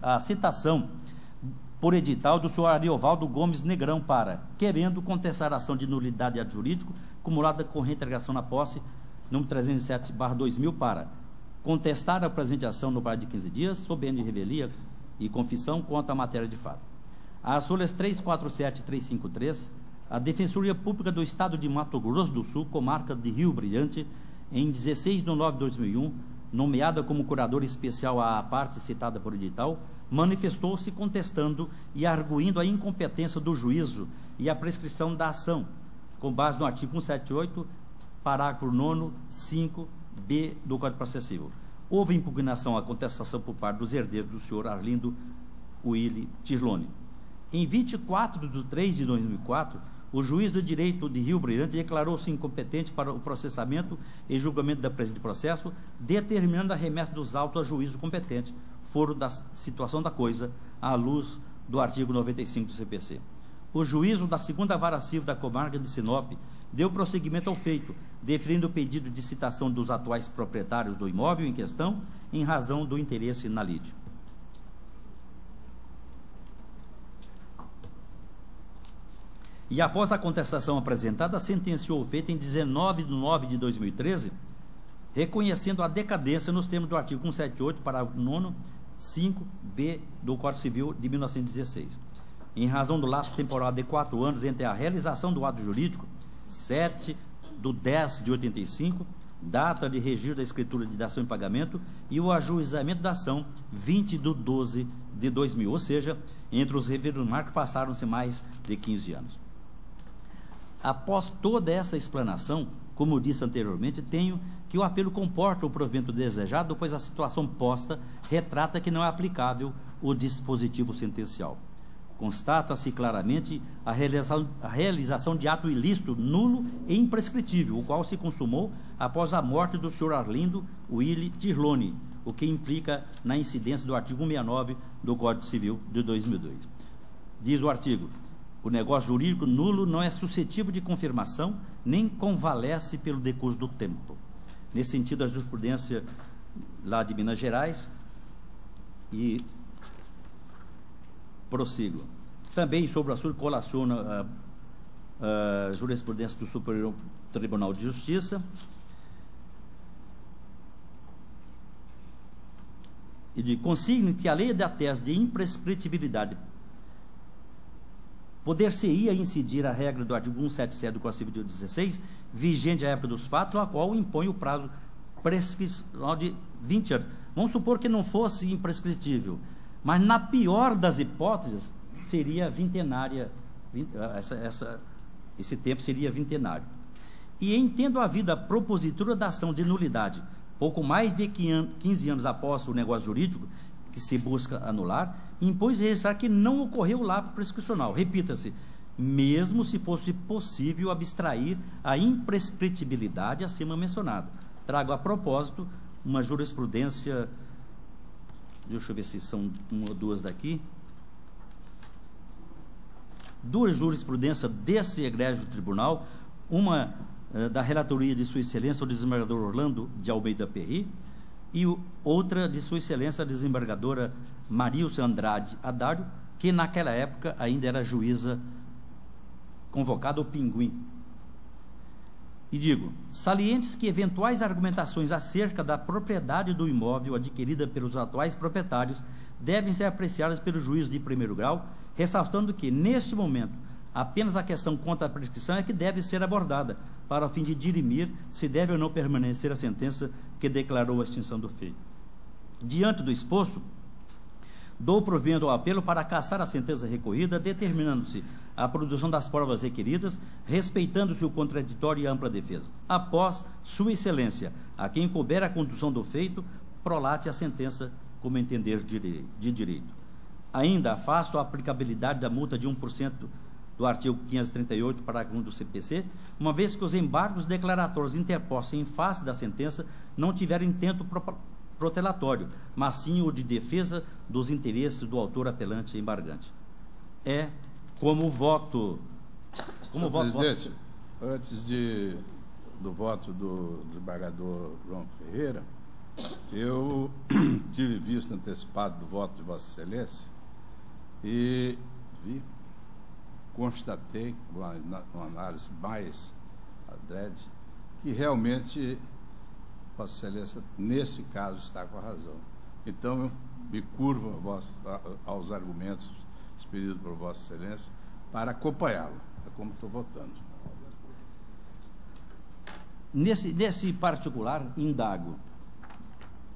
Speaker 2: a citação por edital do senhor Ariovaldo Gomes Negrão para, querendo contestar a ação de nulidade de ato jurídico, acumulada com reintegração na posse, número 307/2000, para contestar a presente ação no prazo de 15 dias, sob pena de revelia e confissão quanto à matéria de fato. As folhas 347 e 353, a Defensoria Pública do Estado de Mato Grosso do Sul, comarca de Rio Brilhante, em 16 de nove de 2001, nomeada como curadora especial à parte citada por edital, manifestou-se contestando e arguindo a incompetência do juízo e a prescrição da ação, com base no artigo 178, parágrafo 9º, 5b do Código de Processo Civil. Houve impugnação à contestação por parte dos herdeiros do senhor Arlindo Willi Tirlone. Em 24 de 3 de 2004, o juiz do direito de Rio Brilhante declarou-se incompetente para o processamento e julgamento da presente processo, determinando a remessa dos autos a juízo competente, foro da situação da coisa, à luz do artigo 95 do CPC. O juízo da segunda vara civil da comarca de Sinop deu prosseguimento ao feito, deferindo o pedido de citação dos atuais proprietários do imóvel em questão, em razão do interesse na lide. E após a contestação apresentada, sentenciou o feito em 19 de nove de 2013, reconhecendo a decadência nos termos do artigo 178, parágrafo 9º, 5b do Código Civil de 1916. Em razão do lapso temporal de 4 anos entre a realização do ato jurídico, 7/10/85, data de registro da escritura de dação em pagamento, e o ajuizamento da ação, 20/12/2000, ou seja, entre os referidos marcos passaram-se mais de 15 anos. Após toda essa explanação, como disse anteriormente, tenho que o apelo comporta o provimento desejado, pois a situação posta retrata que não é aplicável o dispositivo sentencial. Constata-se claramente a realização de ato ilícito, nulo e imprescritível, o qual se consumou após a morte do senhor Arlindo Willi Tirloni, o que implica na incidência do artigo 169 do Código Civil de 2002. Diz o artigo: o negócio jurídico nulo não é suscetível de confirmação, nem convalesce pelo decurso do tempo. Nesse sentido, a jurisprudência lá de Minas Gerais, e prossigo. Também sobre o assunto colaciona a jurisprudência do Superior Tribunal de Justiça, e de consigne que a lei da tese de imprescritibilidade poder-se-ia incidir a regra do artigo 177 do Código Civil de 16, vigente à época dos fatos, a qual impõe o prazo prescricional de 20 anos. Vamos supor que não fosse imprescritível, mas na pior das hipóteses seria vintenária, esse tempo seria vintenário. E entendo a vida propositura da ação de nulidade, pouco mais de 15 anos após o negócio jurídico que se busca anular, impôs registrar que não ocorreu o lapso prescricional. Repita-se, mesmo se fosse possível abstrair a imprescritibilidade acima mencionada. Trago a propósito uma jurisprudência, deixa eu ver se são uma ou duas daqui, duas jurisprudências desse egrégio tribunal, uma da relatoria de Sua Excelência, o desembargador Orlando de Almeida Perry, e outra de Sua Excelência, a desembargadora Marilce Andrade Adário, que naquela época ainda era juíza convocada ao Pinguim. E digo, salientes que eventuais argumentações acerca da propriedade do imóvel adquirida pelos atuais proprietários devem ser apreciadas pelo juízo de primeiro grau, ressaltando que, neste momento, apenas a questão quanto à prescrição é que deve ser abordada, para o fim de dirimir se deve ou não permanecer a sentença que declarou a extinção do feito. Diante do exposto, dou provimento ao apelo para cassar a sentença recorrida, determinando-se a produção das provas requeridas, respeitando-se o contraditório e a ampla defesa. Após Sua Excelência, a quem couber a condução do feito, prolate a sentença como entender de direito. Ainda afasto a aplicabilidade da multa de 1% do artigo 538, parágrafo 1 do CPC, uma vez que os embargos declaratórios interpostos em face da sentença não tiveram intento protelatório, mas sim o de defesa dos interesses do autor apelante e embargante. É como voto. Como voto.
Speaker 4: Presidente, antes do voto do desembargador João Ferreira, eu tive vista antecipada do voto de Vossa Excelência e constatei, uma análise mais adrede, que realmente Vossa Excelência, nesse caso, está com a razão. Então, eu me curvo aos argumentos expedidos por Vossa Excelência para acompanhá-lo. É como estou votando.
Speaker 2: Nesse particular, indago.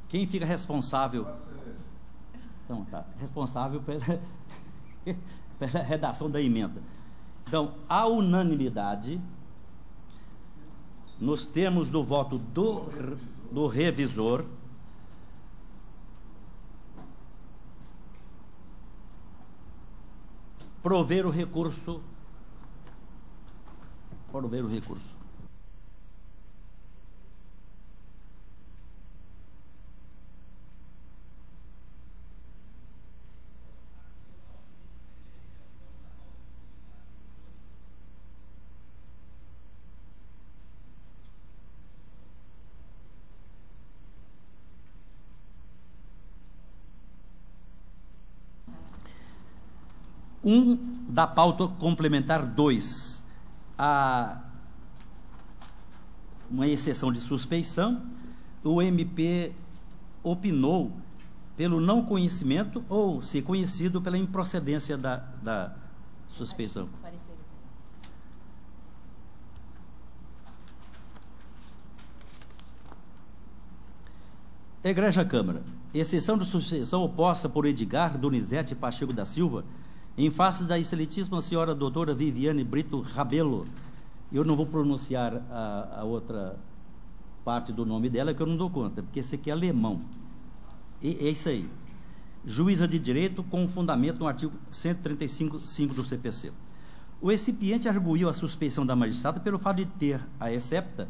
Speaker 2: Quem fica responsável? Então, tá. Responsável pela redação da emenda. Então, a unanimidade, nos termos do voto do revisor, prover o recurso. Da pauta complementar 2, uma exceção de suspeição, o MP opinou pelo não conhecimento ou, se conhecido, pela improcedência da suspeição. Egregia Câmara, exceção de suspeição oposta por Edgar Donizete Pacheco da Silva, em face da excelentíssima senhora doutora Viviane Brito Rabelo. Eu não vou pronunciar a outra parte do nome dela, que eu não dou conta, porque esse aqui é alemão. É isso aí. Juíza de direito com fundamento no artigo 135.5 do CPC. O recipiente arguiu a suspeição da magistrada pelo fato de ter a excepta,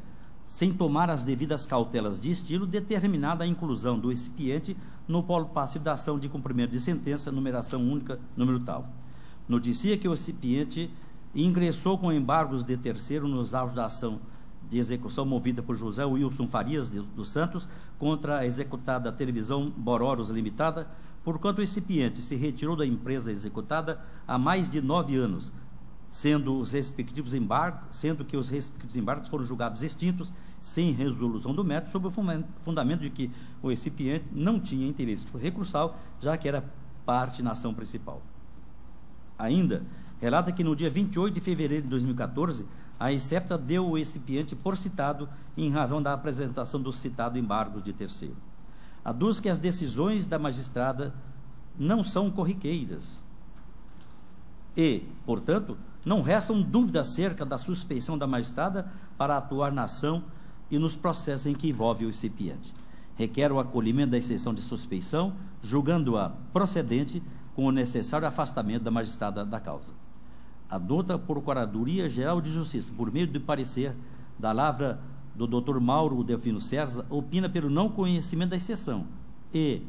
Speaker 2: sem tomar as devidas cautelas de estilo, determinada a inclusão do recipiente no polo passivo da ação de cumprimento de sentença, numeração única, número tal. Noticia que o recipiente ingressou com embargos de terceiro nos autos da ação de execução movida por José Wilson Farias dos Santos contra a executada Televisão Bororos Limitada, porquanto o recipiente se retirou da empresa executada há mais de 9 anos, sendo que os respectivos embargos foram julgados extintos, sem resolução do mérito, sob o fundamento de que o recipiente não tinha interesse recursal, já que era parte na ação principal. Ainda, relata que no dia 28 de fevereiro de 2014, a excepta deu o recipiente por citado em razão da apresentação dos citados embargos de terceiro. Aduz que as decisões da magistrada não são corriqueiras e, portanto, não restam dúvidas acerca da suspeição da magistrada para atuar na ação e nos processos em que envolve o recipiente. Requer o acolhimento da exceção de suspeição, julgando-a procedente com o necessário afastamento da magistrada da causa. Adota a Procuradoria-Geral de Justiça, por meio do parecer da lavra do Dr. Mauro Delfino César, opina pelo não conhecimento da exceção e,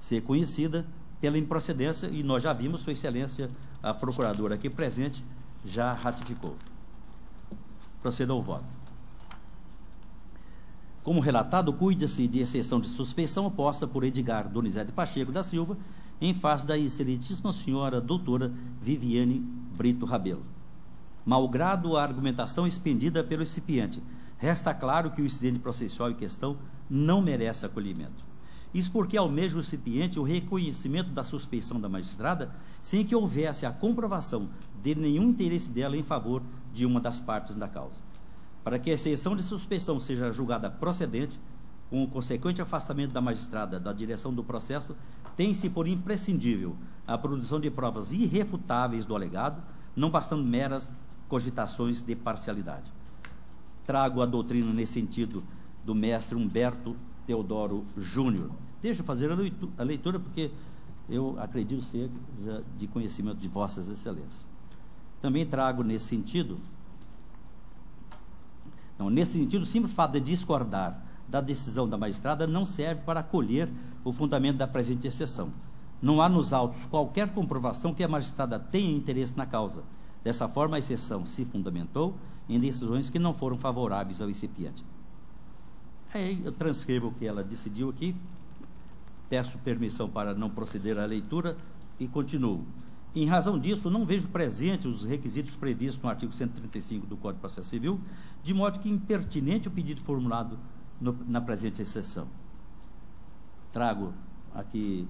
Speaker 2: ser conhecida, pela improcedência, e nós já vimos, Sua Excelência, a Procuradora aqui presente, já ratificou. Proceda ao voto. Como relatado, cuida-se de exceção de suspeição oposta por Edgar Donizete Pacheco da Silva, em face da excelentíssima senhora doutora Viviane Brito Rabelo. Malgrado a argumentação expendida pelo recipiente, resta claro que o incidente processual em questão não merece acolhimento. Isso porque almeja o recipiente o reconhecimento da suspeição da magistrada, sem que houvesse a comprovação de nenhum interesse dela em favor de uma das partes da causa. Para que a exceção de suspeição seja julgada procedente, com o consequente afastamento da magistrada da direção do processo, tem-se por imprescindível a produção de provas irrefutáveis do alegado, não bastando meras cogitações de parcialidade. Trago a doutrina nesse sentido do mestre Humberto Teodoro Júnior. Deixa eu fazer a leitura, porque eu acredito ser já de conhecimento de Vossas Excelências. Também trago nesse sentido, simples fato de discordar da decisão da magistrada não serve para acolher o fundamento da presente exceção. Não há nos autos qualquer comprovação que a magistrada tenha interesse na causa. Dessa forma, a exceção se fundamentou em decisões que não foram favoráveis ao recipiente. Aí eu transcrevo o que ela decidiu aqui, peço permissão para não proceder à leitura e continuo. Em razão disso, não vejo presentes os requisitos previstos no artigo 135 do Código de Processo Civil, de modo que impertinente o pedido formulado na presente exceção. Trago aqui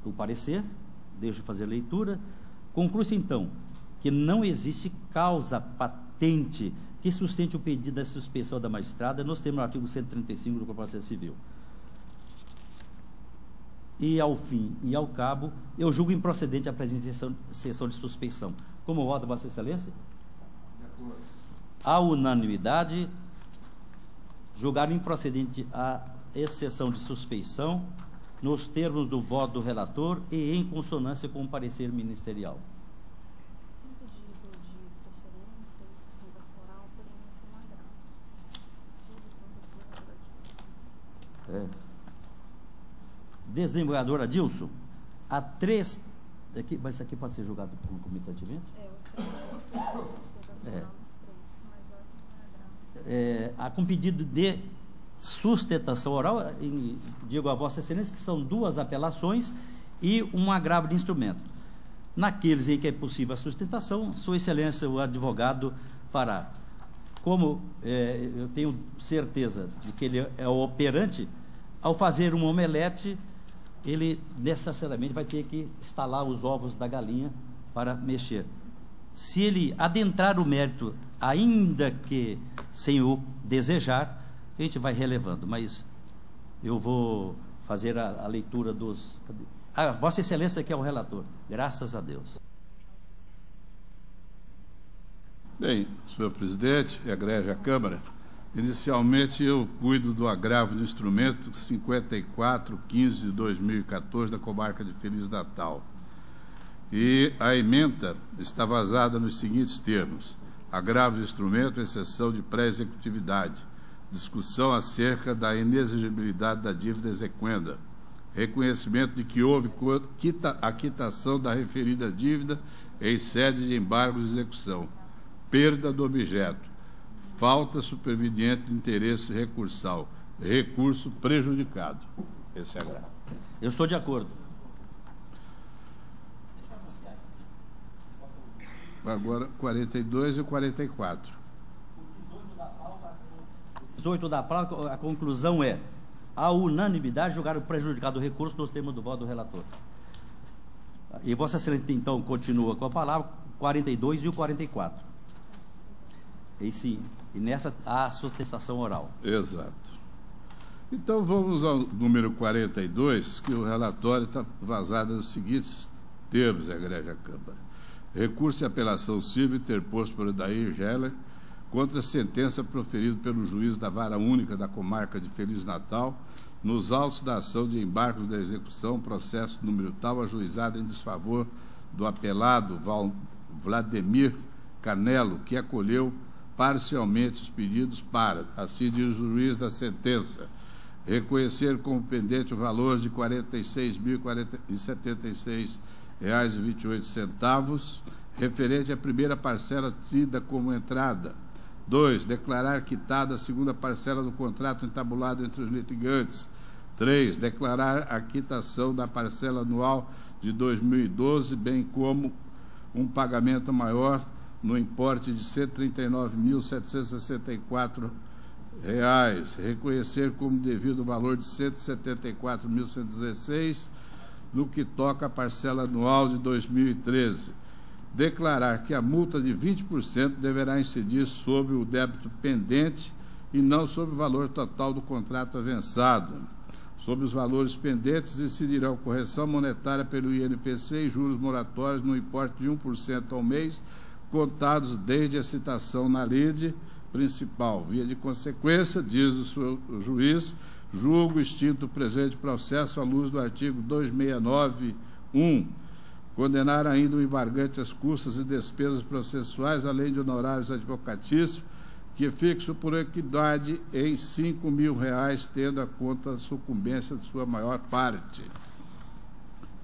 Speaker 2: o parecer, deixo fazer a leitura. Conclui-se, então, que não existe causa patente que sustente o pedido da suspeição da magistrada nos termos do artigo 135 do Código de Processo Civil. E, ao fim e ao cabo, eu julgo improcedente a presente sessão de suspeição. Como vota Vossa Excelência?
Speaker 3: De acordo.
Speaker 2: À unanimidade, julgar improcedente a exceção de suspeição nos termos do voto do relator e em consonância com o parecer ministerial. Desembargador Adilson, há 3... Aqui, mas isso aqui pode ser julgado concomitantemente? Há com pedido de sustentação oral, digo a Vossa Excelência que são 2 apelações e um agravo de instrumento. Naqueles em que é possível a sustentação, Sua Excelência, o advogado, fará. Como eu tenho certeza de que ele é o operante, ao fazer um omelete, ele necessariamente vai ter que instalar os ovos da galinha para mexer. Se ele adentrar o mérito, ainda que sem o desejar, a gente vai relevando, mas eu vou fazer a leitura dos... Vossa Excelência que é o relator, graças a Deus.
Speaker 4: Bem, senhor presidente, egrégia Câmara, inicialmente eu cuido do agravo do instrumento 5415 de 2014 da comarca de Feliz Natal. E a ementa está vazada nos seguintes termos: agravo do instrumento, exceção de pré-executividade, discussão acerca da inexigibilidade da dívida exequenda, reconhecimento de que houve a quitação da referida dívida em sede de embargo de execução, perda do objeto, falta superveniente de interesse recursal, recurso prejudicado. Esse é agravo.
Speaker 2: Eu estou de acordo.
Speaker 4: Agora, 42 e 44.
Speaker 2: 18 da pauta, a conclusão é: a unanimidade julgar o prejudicado o recurso nos termos do voto do relator. E Vossa Excelência, então, continua com a palavra 42 e o 44. E nessa há a sustentação oral.
Speaker 4: Exato. Então, vamos ao número 42, que o relatório está vazado nos seguintes termos, egrégia Câmara. Recurso de apelação civil interposto por Odair Geller contra a sentença proferida pelo juiz da Vara Única da Comarca de Feliz Natal nos autos da ação de embargos da execução, processo número tal, ajuizado em desfavor do apelado Vladimir Canelo, que acolheu parcialmente os pedidos para, assim diz o juiz da sentença, reconhecer como pendente o valor de R$ 46.076,28, referente à primeira parcela tida como entrada. 2. Declarar quitada a segunda parcela do contrato entabulado entre os litigantes. 3. Declarar a quitação da parcela anual de 2012, bem como um pagamento maior no importe de R$ 139.764, reconhecer como devido o valor de R$ 174.116, no que toca à parcela anual de 2013. Declarar que a multa de 20% deverá incidir sobre o débito pendente e não sobre o valor total do contrato avançado. Sobre os valores pendentes, incidirão correção monetária pelo INPC e juros moratórios no importe de 1% ao mês, contados desde a citação na lide principal. Via de consequência, diz o juiz, julgo extinto o presente processo à luz do artigo 269.1. Condenar ainda o embargante às custas e despesas processuais, além de honorários advocatícios, que fixo por equidade em R$ 5.000, tendo a conta a sucumbência de sua maior parte.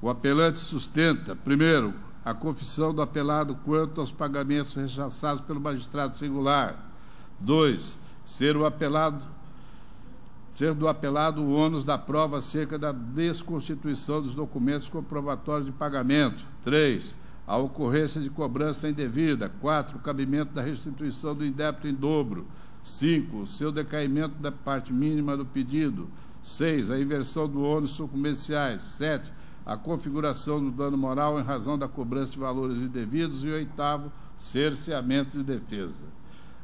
Speaker 4: O apelante sustenta, primeiro, a confissão do apelado quanto aos pagamentos rechaçados pelo magistrado singular. 2. Ser do apelado o ônus da prova acerca da desconstituição dos documentos comprobatórios de pagamento. 3. A ocorrência de cobrança indevida. 4. O cabimento da restituição do indébito em dobro. 5. O seu decaimento da parte mínima do pedido. 6. A inversão do ônus sucumbenciais. 7. A configuração do dano moral em razão da cobrança de valores indevidos. E 8. Cerceamento de defesa.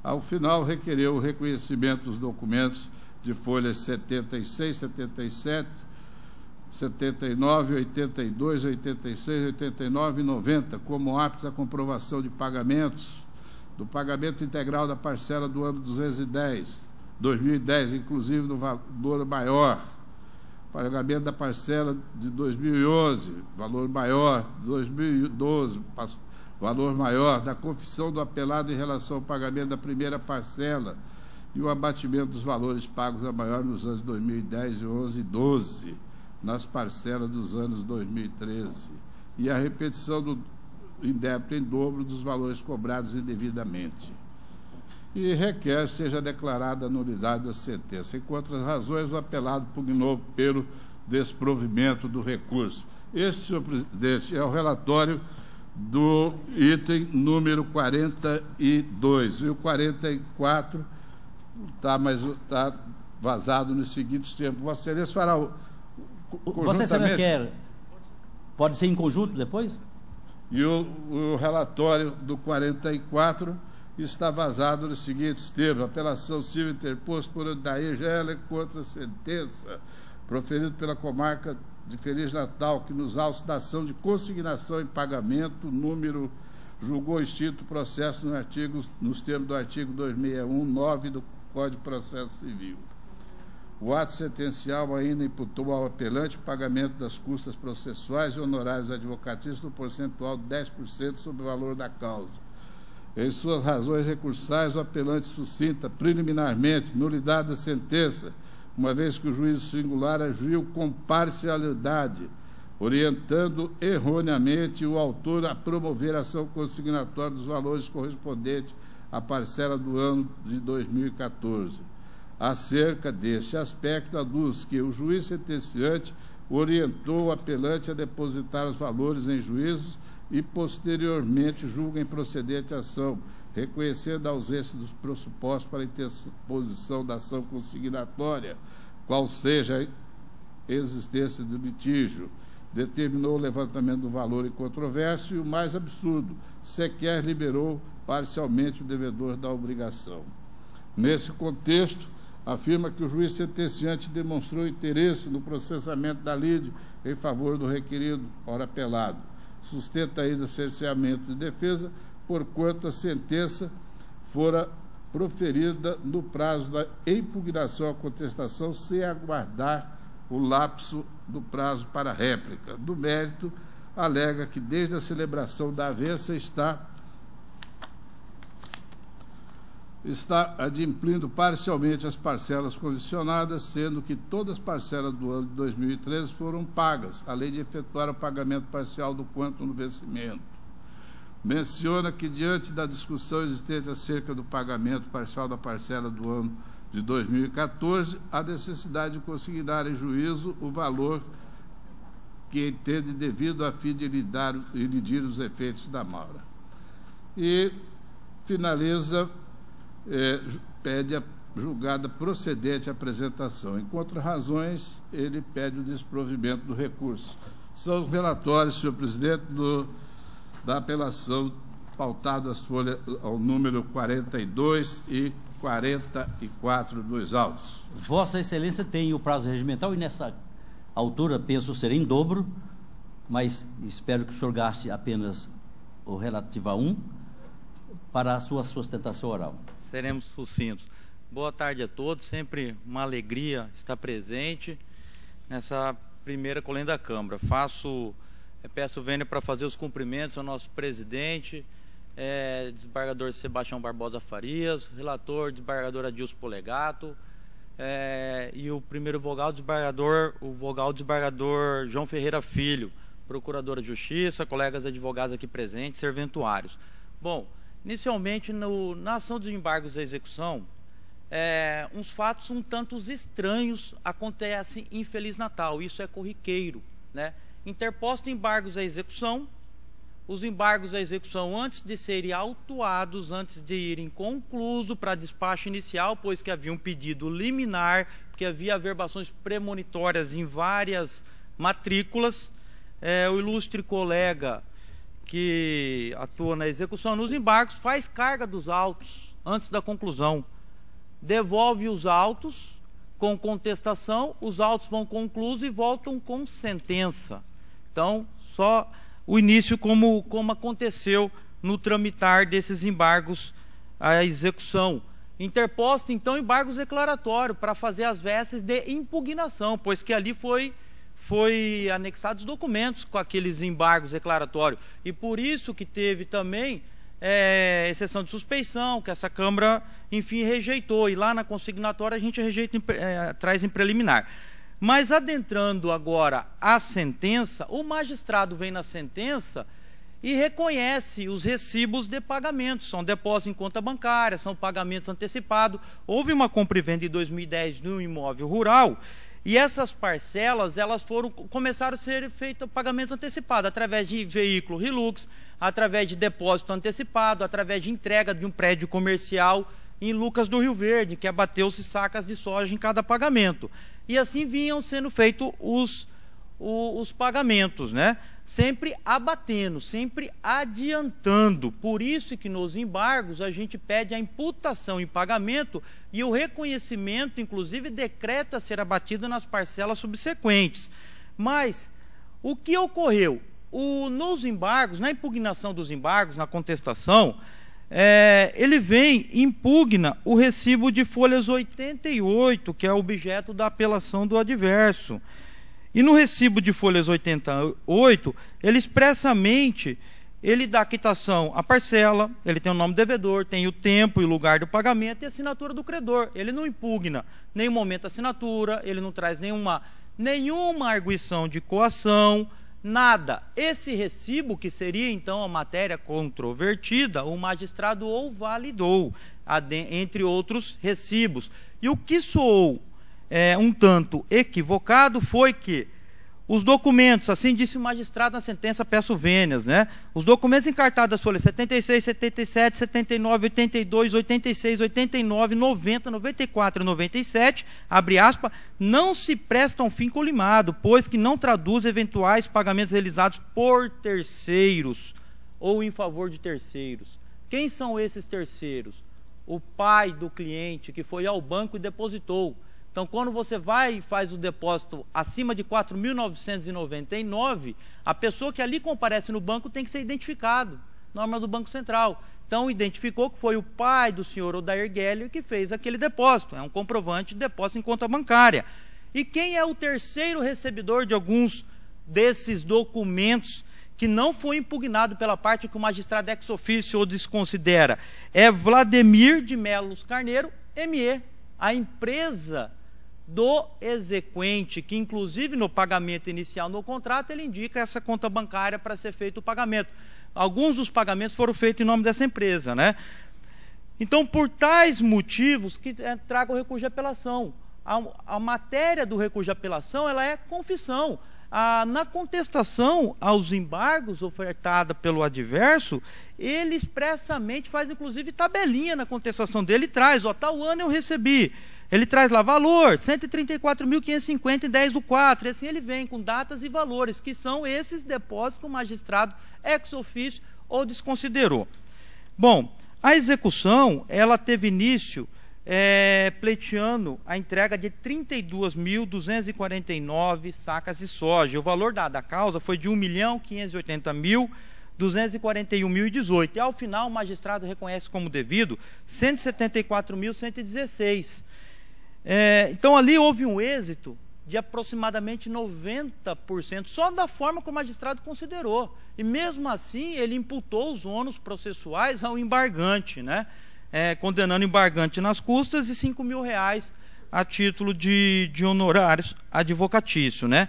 Speaker 4: Ao final, requereu o reconhecimento dos documentos de folhas 76, 77, 79, 82, 86, 89 e 90, como aptos à comprovação de pagamentos, do pagamento integral da parcela do ano 2010, inclusive do valor maior, pagamento da parcela de 2011, valor maior, 2012, valor maior, da confissão do apelado em relação ao pagamento da primeira parcela, e o abatimento dos valores pagos a maior nos anos 2010, 11 e 12, nas parcelas dos anos 2013, e a repetição do indébito em dobro dos valores cobrados indevidamente. E requer seja declarada a nulidade da sentença. Enquanto as razões, o apelado pugnou pelo desprovimento do recurso. Este, senhor presidente, é o relatório do item número 42. E o 44... está vazado nos seguintes termos. Vossa Excelência fará o
Speaker 2: Vossa Excelência quer... Pode ser em conjunto depois?
Speaker 4: E o relatório do 44 está vazado nos seguintes termos: apelação civil interposta por Odair Geller contra a sentença proferida pela comarca de Feliz Natal, que nos autos da ação de consignação em pagamento, número, julgou extinto o processo nos termos do artigo 261-9 do Código de Processo Civil. O ato sentencial ainda imputou ao apelante o pagamento das custas processuais e honorários advocatícios no percentual de 10% sobre o valor da causa. Em suas razões recursais, o apelante suscita preliminarmente nulidade da sentença, uma vez que o juízo singular agiu com parcialidade, orientando erroneamente o autor a promover a ação consignatória dos valores correspondentes à parcela do ano de 2014. Acerca deste aspecto, aduz que o juiz sentenciante orientou o apelante a depositar os valores em juízos e, posteriormente, julga improcedente a ação, reconhecendo a ausência dos pressupostos para a interposição da ação consignatória, qual seja a existência do litígio. Determinou o levantamento do valor em controvérsia e, o mais absurdo, sequer liberou parcialmente o devedor da obrigação. Nesse contexto, afirma que o juiz sentenciante demonstrou interesse no processamento da lide em favor do requerido, ora apelado. Sustenta ainda cerceamento de defesa, porquanto a sentença fora proferida no prazo da impugnação à contestação, sem aguardar o lapso do prazo para réplica. Do mérito, alega que desde a celebração da avença está adimplindo parcialmente as parcelas condicionadas, sendo que todas as parcelas do ano de 2013 foram pagas, além de efetuar o pagamento parcial do quanto no vencimento. Menciona que, diante da discussão existente acerca do pagamento parcial da parcela do ano de 2014, há necessidade de consignar em juízo o valor que entende devido a fim de elidir os efeitos da mora. E finaliza... pede a julgada procedente a apresentação. Em contra-razões, ele pede o desprovimento do recurso. São os relatórios, senhor presidente, da apelação pautado às folhas ao número 42 e 44 dos autos.
Speaker 2: Vossa Excelência tem o prazo regimental e, nessa altura, penso ser em dobro, mas espero que o senhor gaste apenas o relativo a 1 para a sua sustentação oral.
Speaker 5: Seremos sucintos. Boa tarde a todos, sempre uma alegria estar presente nessa primeira colenda da Câmara. Peço vênia para fazer os cumprimentos ao nosso presidente, desembargador Sebastião Barbosa Farias, relator, desembargador Adilson Polegato, e o primeiro vogal, desembargador João Ferreira Filho, procuradora de Justiça, colegas advogados aqui presentes, serventuários. Bom, inicialmente, na ação de embargos à execução, uns fatos um tanto estranhos acontecem em Feliz Natal. Isso é corriqueiro, né? Interposto embargos à execução, os embargos à execução, antes de serem autuados, antes de irem concluso para despacho inicial, pois que havia um pedido liminar, porque havia averbações premonitórias em várias matrículas, o ilustre colega que atua na execução nos embargos faz carga dos autos antes da conclusão, devolve os autos com contestação, os autos vão conclusos e voltam com sentença. Então, só o início como aconteceu no tramitar desses embargos à execução. Interposto, então, embargos declaratórios para fazer as vestes de impugnação, pois que ali foi anexados documentos com aqueles embargos declaratórios. E por isso que teve também exceção de suspeição, que essa Câmara, enfim, rejeitou. E lá na consignatória a gente rejeita, traz em preliminar. Mas adentrando agora a sentença, o magistrado vem na sentença e reconhece os recibos de pagamento. São depósitos em conta bancária, são pagamentos antecipados. Houve uma compra e venda em 2010 de um imóvel rural, e essas parcelas, começaram a ser feitos pagamentos antecipados, através de veículo Hilux, através de depósito antecipado, através de entrega de um prédio comercial em Lucas do Rio Verde, que abateu-se sacas de soja em cada pagamento. E assim vinham sendo feitos os pagamentos, né? Sempre abatendo, sempre adiantando. Por isso que nos embargos a gente pede a imputação em pagamento e o reconhecimento, inclusive, decreta ser abatido nas parcelas subsequentes. Mas o que ocorreu? Nos embargos, na impugnação dos embargos, na contestação, ele vem e impugna o recibo de folhas 88, que é objeto da apelação do adverso. E no recibo de folhas 88, ele expressamente, ele dá quitação à parcela, ele tem o nome do devedor, tem o tempo e o lugar do pagamento e a assinatura do credor. Ele não impugna nenhum momento a assinatura, ele não traz nenhuma arguição de coação, nada. Esse recibo, que seria então a matéria controvertida, o magistrado ou validou, entre outros recibos. E o que soou um tanto equivocado foi que os documentos, assim disse o magistrado na sentença peço vênias, né? Os documentos encartados das folhas 76, 77, 79, 82, 86, 89, 90, 94 e 97, abre aspas, não se prestam fim colimado, pois que não traduz eventuais pagamentos realizados por terceiros ou em favor de terceiros. Quem são esses terceiros? O pai do cliente que foi ao banco e depositou. Então, quando você vai e faz o depósito acima de 4.999, a pessoa que ali comparece no banco tem que ser identificado, norma do Banco Central. Então, identificou que foi o pai do senhor Odair Geller que fez aquele depósito. É um comprovante de depósito em conta bancária. E quem é o terceiro recebedor de alguns desses documentos que não foi impugnado pela parte que o magistrado ex officio ou desconsidera? É Vladimir de Melos Carneiro, ME, a empresa do exequente, que inclusive no pagamento inicial no contrato ele indica essa conta bancária para ser feito o pagamento. Alguns dos pagamentos foram feitos em nome dessa empresa, né? Então, por tais motivos que traga o recurso de apelação. A matéria do recurso de apelação, ela é confissão. Na contestação aos embargos ofertada pelo adverso, ele expressamente faz inclusive tabelinha na contestação dele, traz, tal ano eu recebi. Ele traz lá valor, 134.550 em 10 do 4, e assim ele vem com datas e valores, que são esses depósitos que o magistrado ex officio ou desconsiderou. Bom, a execução, ela teve início pleiteando a entrega de 32.249 sacas de soja. O valor da causa foi de 1.580.241.018. E ao final o magistrado reconhece como devido 174.116. Então ali houve um êxito de aproximadamente 90%, só da forma que o magistrado considerou. E mesmo assim ele imputou os ônus processuais ao embargante, né? Condenando o embargante nas custas e R$5.000 a título de honorários advocatício, né?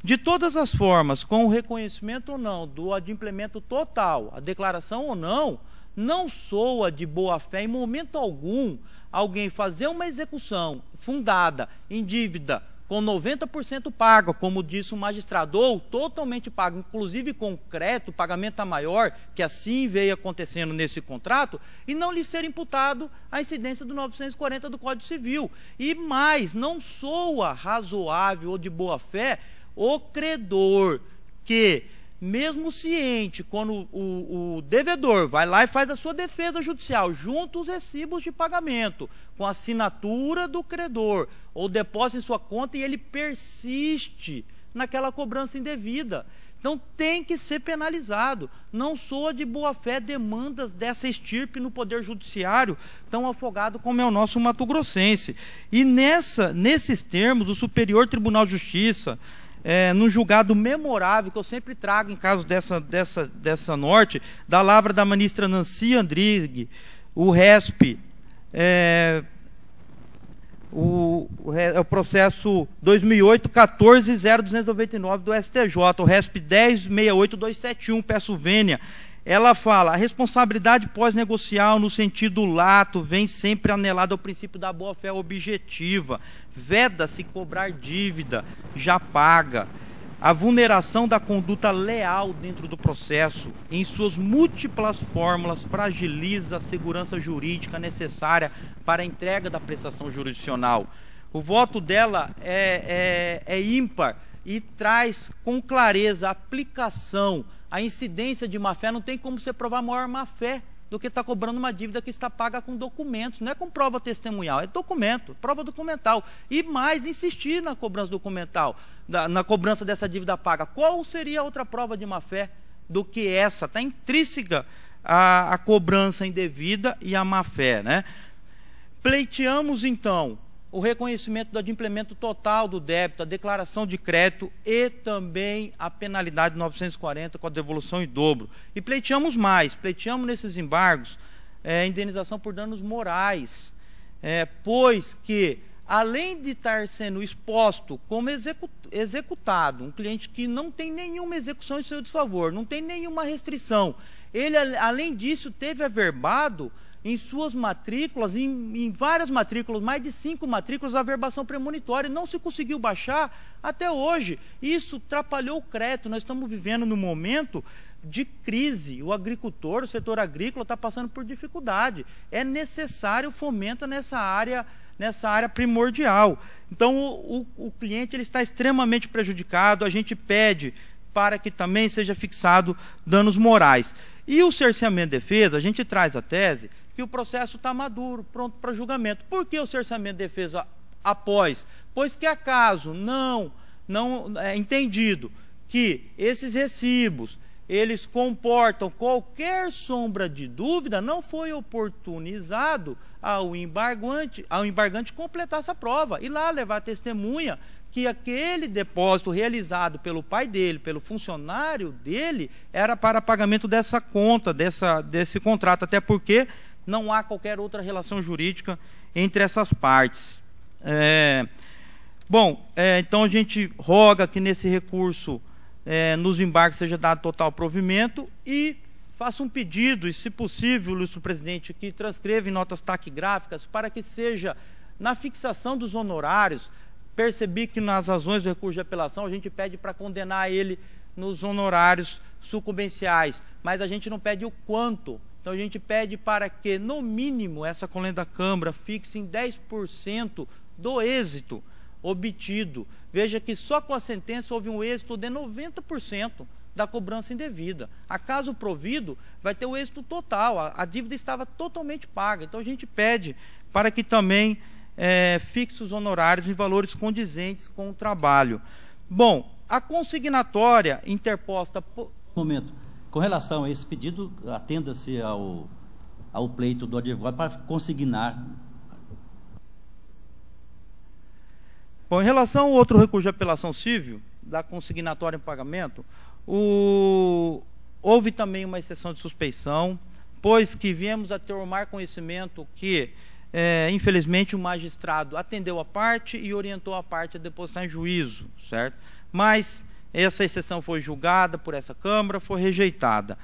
Speaker 5: De todas as formas, com o reconhecimento ou não do adimplemento total, a declaração ou não, não soa de boa-fé em momento algum alguém fazer uma execução fundada em dívida com 90% paga, como disse o magistrado, ou totalmente pago, inclusive concreto, pagamento a maior, que assim veio acontecendo nesse contrato, e não lhe ser imputado a incidência do 940 do Código Civil. E mais, não soa razoável ou de boa-fé o credor que, mesmo ciente, quando o devedor vai lá e faz a sua defesa judicial, junto os recibos de pagamento, com a assinatura do credor, ou depósito em sua conta e ele persiste naquela cobrança indevida. Então tem que ser penalizado. Não soa de boa-fé demandas dessa estirpe no Poder Judiciário, tão afogado como é o nosso mato-grossense. E nesses termos, o Superior Tribunal de Justiça, num julgado memorável, que eu sempre trago em caso dessa norte, da lavra da ministra Nancy Andrighi, o RESP, o processo 2008-14-0299 do STJ, o RESP 10.68271, peço vênia, ela fala: a responsabilidade pós-negocial no sentido lato vem sempre anelada ao princípio da boa-fé objetiva, veda-se cobrar dívida já paga. a vulneração da conduta leal dentro do processo, em suas múltiplas fórmulas, fragiliza a segurança jurídica necessária para a entrega da prestação jurisdicional. O voto dela é ímpar e traz com clareza a aplicação, a incidência de má-fé. Não tem como você provar maior má-fé do que está cobrando uma dívida que está paga com documentos. Não é com prova testemunhal, é documento, prova documental. E mais, insistir na cobrança documental, na cobrança dessa dívida paga. Qual seria a outra prova de má-fé do que essa? Está intrínseca a cobrança indevida e a má-fé, né? Pleiteamos, então, o reconhecimento do adimplemento total do débito, a declaração de crédito e também a penalidade 940 com a devolução em dobro. E pleiteamos mais, pleiteamos nesses embargos indenização por danos morais, pois que, além de estar sendo exposto como executado, um cliente que não tem nenhuma execução em seu desfavor, não tem nenhuma restrição, ele, além disso, teve averbado em suas matrículas, em várias matrículas, mais de 5 matrículas, a averbação premonitória, não se conseguiu baixar até hoje. Isso atrapalhou o crédito. Nós estamos vivendo num momento de crise. O agricultor, o setor agrícola está passando por dificuldade. É necessário fomento nessa área primordial. Então, o cliente ele está extremamente prejudicado. A gente pede para que também seja fixado danos morais. E o cerceamento de defesa, a gente traz a tese que o processo está maduro, pronto para julgamento. Por que o cerceamento de defesa após? Pois que acaso não é entendido que esses recibos, eles comportam qualquer sombra de dúvida, não foi oportunizado ao embargante completar essa prova, e lá levar testemunha que aquele depósito realizado pelo pai dele, pelo funcionário dele, era para pagamento dessa conta, desse contrato, até porque não há qualquer outra relação jurídica entre essas partes. Então a gente roga que nesse recurso, nos embargos, seja dado total provimento e faça um pedido, e se possível, ilustre presidente, que transcreva em notas taquigráficas para que seja, na fixação dos honorários, percebi que nas razões do recurso de apelação a gente pede para condenar ele nos honorários sucumbenciais, mas a gente não pede o quanto. Então a gente pede para que, no mínimo, essa colenda da Câmara fixe em 10% do êxito obtido. Veja que só com a sentença houve um êxito de 90% da cobrança indevida. A caso provido, vai ter o êxito total. A dívida estava totalmente paga. Então a gente pede para que também fixe os honorários em valores condizentes com o trabalho. Bom, a consignatória interposta...
Speaker 2: Momento. Com relação a esse pedido, atenda-se ao pleito do advogado para consignar.
Speaker 5: Bom, em relação ao outro recurso de apelação civil, da consignatória em pagamento, houve também uma exceção de suspeição, pois que viemos a tomar conhecimento que, infelizmente, o magistrado atendeu a parte e orientou a parte a depositar em juízo, certo? Mas essa exceção foi julgada por essa Câmara, foi rejeitada.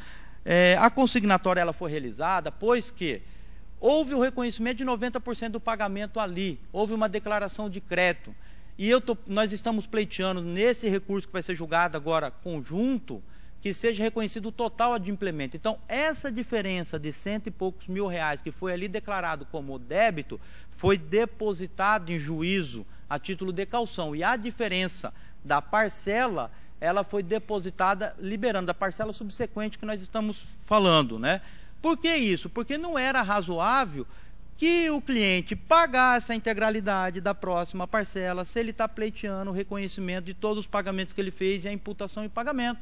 Speaker 5: A consignatória ela foi realizada, pois que houve o reconhecimento de 90% do pagamento ali, houve uma declaração de crédito. E nós estamos pleiteando nesse recurso que vai ser julgado agora conjunto, que seja reconhecido o total adimplemento. Então, essa diferença de 100 e poucos mil reais que foi ali declarado como débito, foi depositado em juízo a título de caução. E a diferença da parcela, ela foi depositada, liberando a parcela subsequente que nós estamos falando, né? Por que isso? Porque não era razoável que o cliente pagasse a integralidade da próxima parcela se ele está pleiteando o reconhecimento de todos os pagamentos que ele fez e a imputação em pagamento.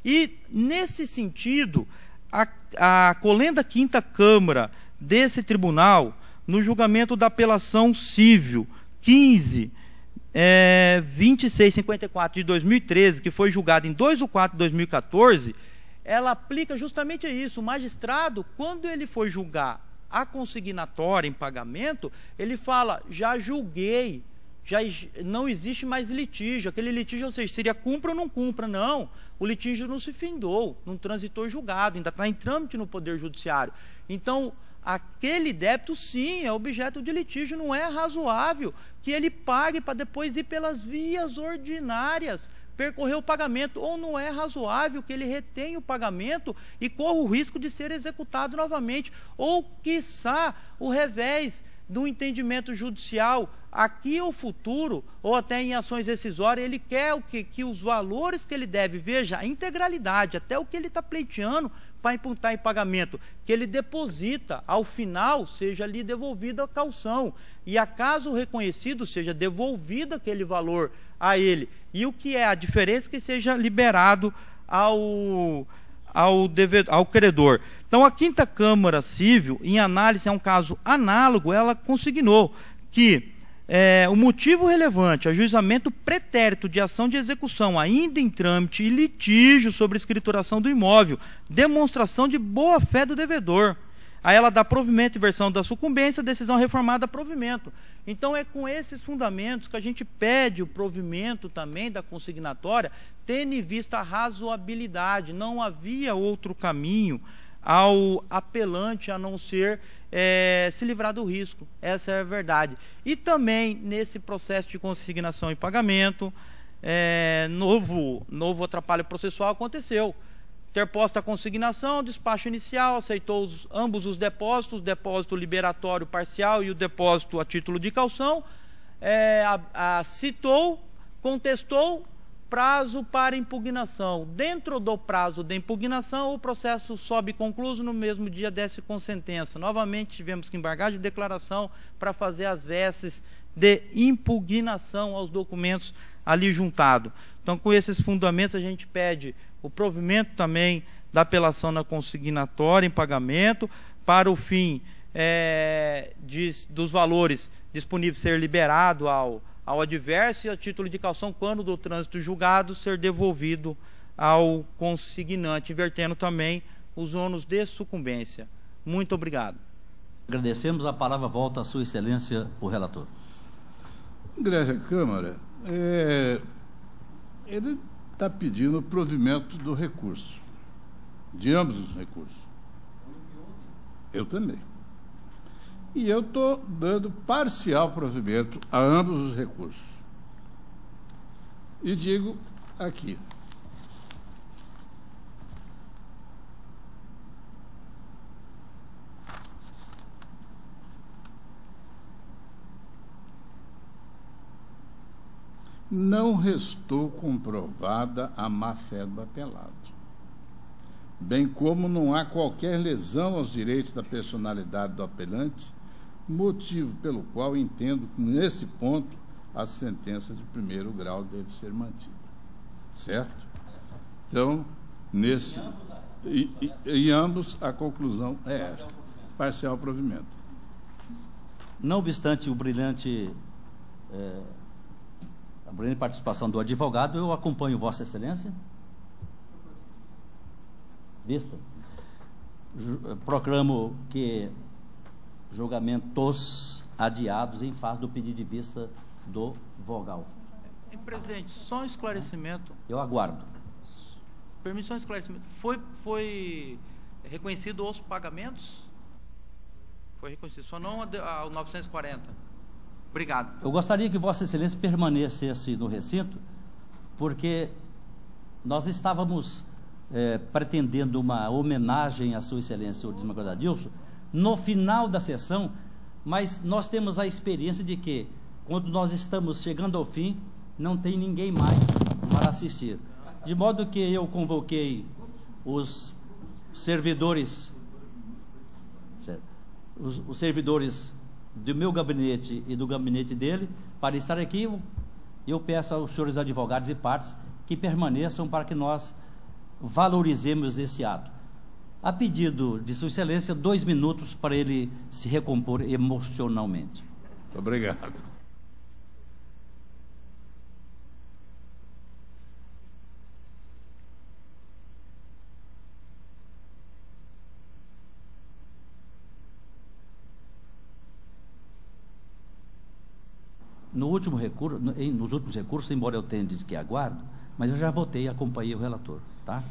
Speaker 5: E, nesse sentido, a colenda quinta Câmara desse tribunal, no julgamento da apelação civil 2654 de 2013, que foi julgado em 2/4 de 2014, ela aplica justamente isso. O magistrado, quando ele for julgar a consignatória em pagamento, ele fala, já julguei, já não existe mais litígio. Aquele litígio, ou seja, seria cumpra ou não cumpra. Não, o litígio não se findou, não transitou julgado, ainda está em trâmite no Poder Judiciário. Então, aquele débito, sim, é objeto de litígio. Não é razoável que ele pague para depois ir pelas vias ordinárias percorrer o pagamento, ou não é razoável que ele retenha o pagamento e corra o risco de ser executado novamente, ou, quiçá, o revés do entendimento judicial, aqui ou futuro, ou até em ações rescisórias, ele quer o quê? Que os valores que ele deve, veja, a integralidade, até o que ele está pleiteando para imputar em pagamento, que ele deposita, ao final, seja lhe devolvida a caução, e a caso reconhecido, seja devolvido aquele valor a ele, e o que é a diferença, que seja liberado ao credor. Então, a Quinta Câmara Civil, em análise a um caso análogo, ela consignou que o motivo relevante, ajuizamento pretérito de ação de execução ainda em trâmite e litígio sobre escrituração do imóvel, demonstração de boa-fé do devedor. Aí ela dá provimento e versão da sucumbência, decisão reformada, provimento. Então é com esses fundamentos que a gente pede o provimento também da consignatória, tendo em vista a razoabilidade. Não havia outro caminho ao apelante a não ser se livrar do risco. Essa é a verdade. E também nesse processo de consignação e pagamento, novo atrapalho processual aconteceu. Interposta a consignação, despacho inicial, aceitou ambos os depósitos, o depósito liberatório parcial e o depósito a título de caução, citou, contestou, prazo para impugnação. Dentro do prazo de impugnação, o processo sobe concluso, no mesmo dia desce com sentença. Novamente tivemos que embargar de declaração para fazer as vestes de impugnação aos documentos ali juntados. Então, com esses fundamentos, a gente pede o provimento também da apelação na consignatória em pagamento, para o fim dos valores disponíveis ser liberado ao adverso e a título de caução, quando do trânsito julgado, ser devolvido ao consignante, invertendo também os ônus de sucumbência. Muito obrigado.
Speaker 2: Agradecemos. A palavra volta à Sua Excelência, o relator.
Speaker 4: Igreja Câmara, ele está pedindo o provimento do recurso, de ambos os recursos. Eu também. E eu estou dando parcial provimento a ambos os recursos. E digo aqui: não restou comprovada a má-fé do apelado, bem como não há qualquer lesão aos direitos da personalidade do apelante, motivo pelo qual entendo que, nesse ponto, a sentença de primeiro grau deve ser mantida. Certo? Então, em ambos, a conclusão é esta: parcial provimento.
Speaker 2: Não obstante a brilhante participação do advogado, eu acompanho Vossa Excelência. Visto. Proclamo que julgamentos adiados em face do pedido de vista do vogal.
Speaker 5: Presidente, só um esclarecimento.
Speaker 2: Eu aguardo.
Speaker 5: Permissão de esclarecimento. Foi reconhecido os pagamentos? Foi reconhecido, só não ao 940. Obrigado.
Speaker 2: Eu gostaria que Vossa Excelência permanecesse no recinto, porque nós estávamos pretendendo uma homenagem à Sua Excelência, o desembargador Adilson, no final da sessão, mas nós temos a experiência de que, quando nós estamos chegando ao fim, não tem ninguém mais para assistir. De modo que eu convoquei os servidores, os servidores do meu gabinete e do gabinete dele, para estar aqui. Eu peço aos senhores advogados e partes que permaneçam para que nós valorizemos esse ato. A pedido de Sua Excelência, 2 minutos para ele se recompor emocionalmente.
Speaker 4: Obrigado.
Speaker 2: Nos últimos recursos, embora eu tenha dito que aguardo, mas eu já votei e acompanhei o relator, tá?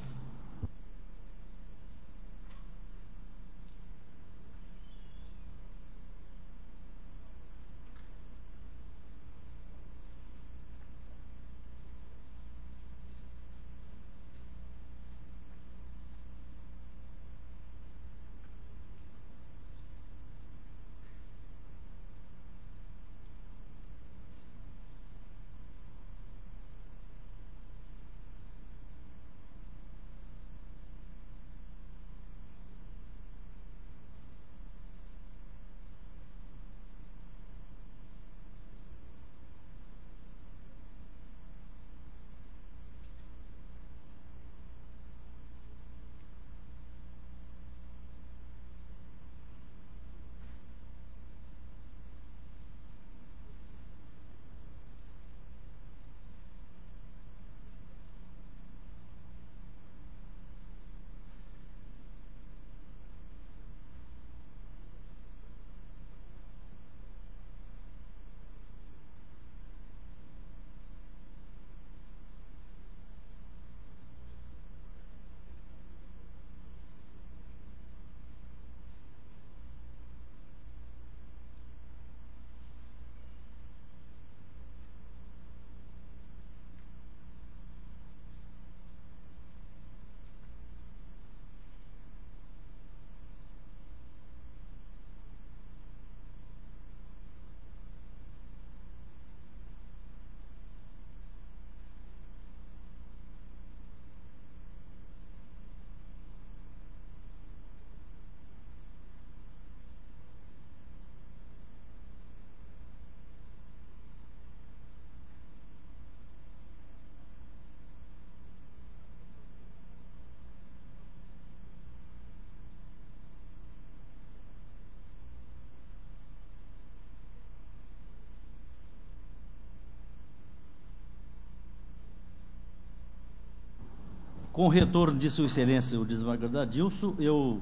Speaker 2: Com o retorno de Sua Excelência, o desembargador Adilson, eu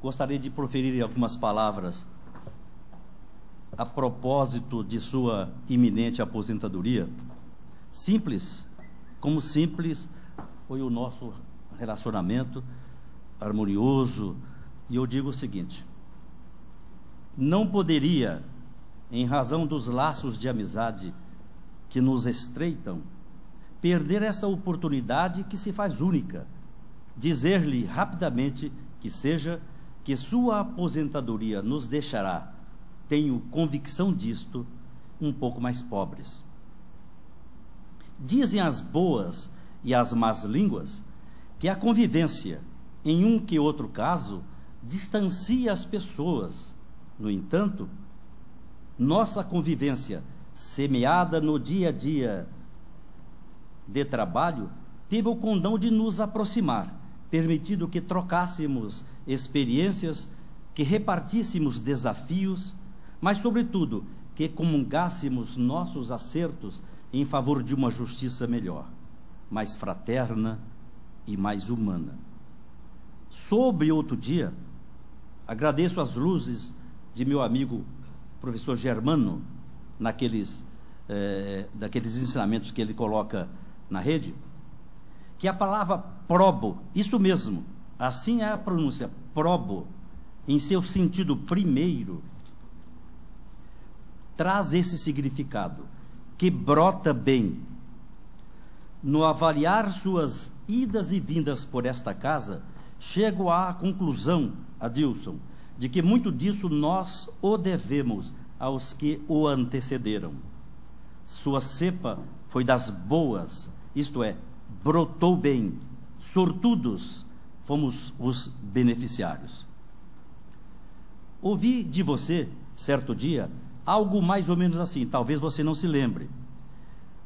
Speaker 2: gostaria de proferir algumas palavras a propósito de sua iminente aposentadoria. Simples, como simples foi o nosso relacionamento, harmonioso, e eu digo o seguinte: não poderia, em razão dos laços de amizade que nos estreitam, perder essa oportunidade que se faz única, dizer-lhe rapidamente que sua aposentadoria nos deixará, tenho convicção disto, um pouco mais pobres. Dizem as boas e as más línguas que a convivência, em um que outro caso, distancia as pessoas. No entanto, nossa convivência, semeada no dia a dia de trabalho, teve o condão de nos aproximar, permitindo que trocássemos experiências, que repartíssemos desafios, mas, sobretudo, que comungássemos nossos acertos em favor de uma justiça melhor, mais fraterna e mais humana. Sobre outro dia, agradeço as luzes de meu amigo professor Germano, daqueles ensinamentos que ele coloca na rede, que a palavra probo, isso mesmo, assim é a pronúncia, probo, em seu sentido primeiro, traz esse significado, que brota bem. No avaliar suas idas e vindas por esta casa, chego à conclusão, Adilson, de que muito disso nós o devemos aos que o antecederam. Sua cepa foi das boas, isto é, brotou bem, sortudos fomos os beneficiários. Ouvi de você, certo dia, algo mais ou menos assim, talvez você não se lembre.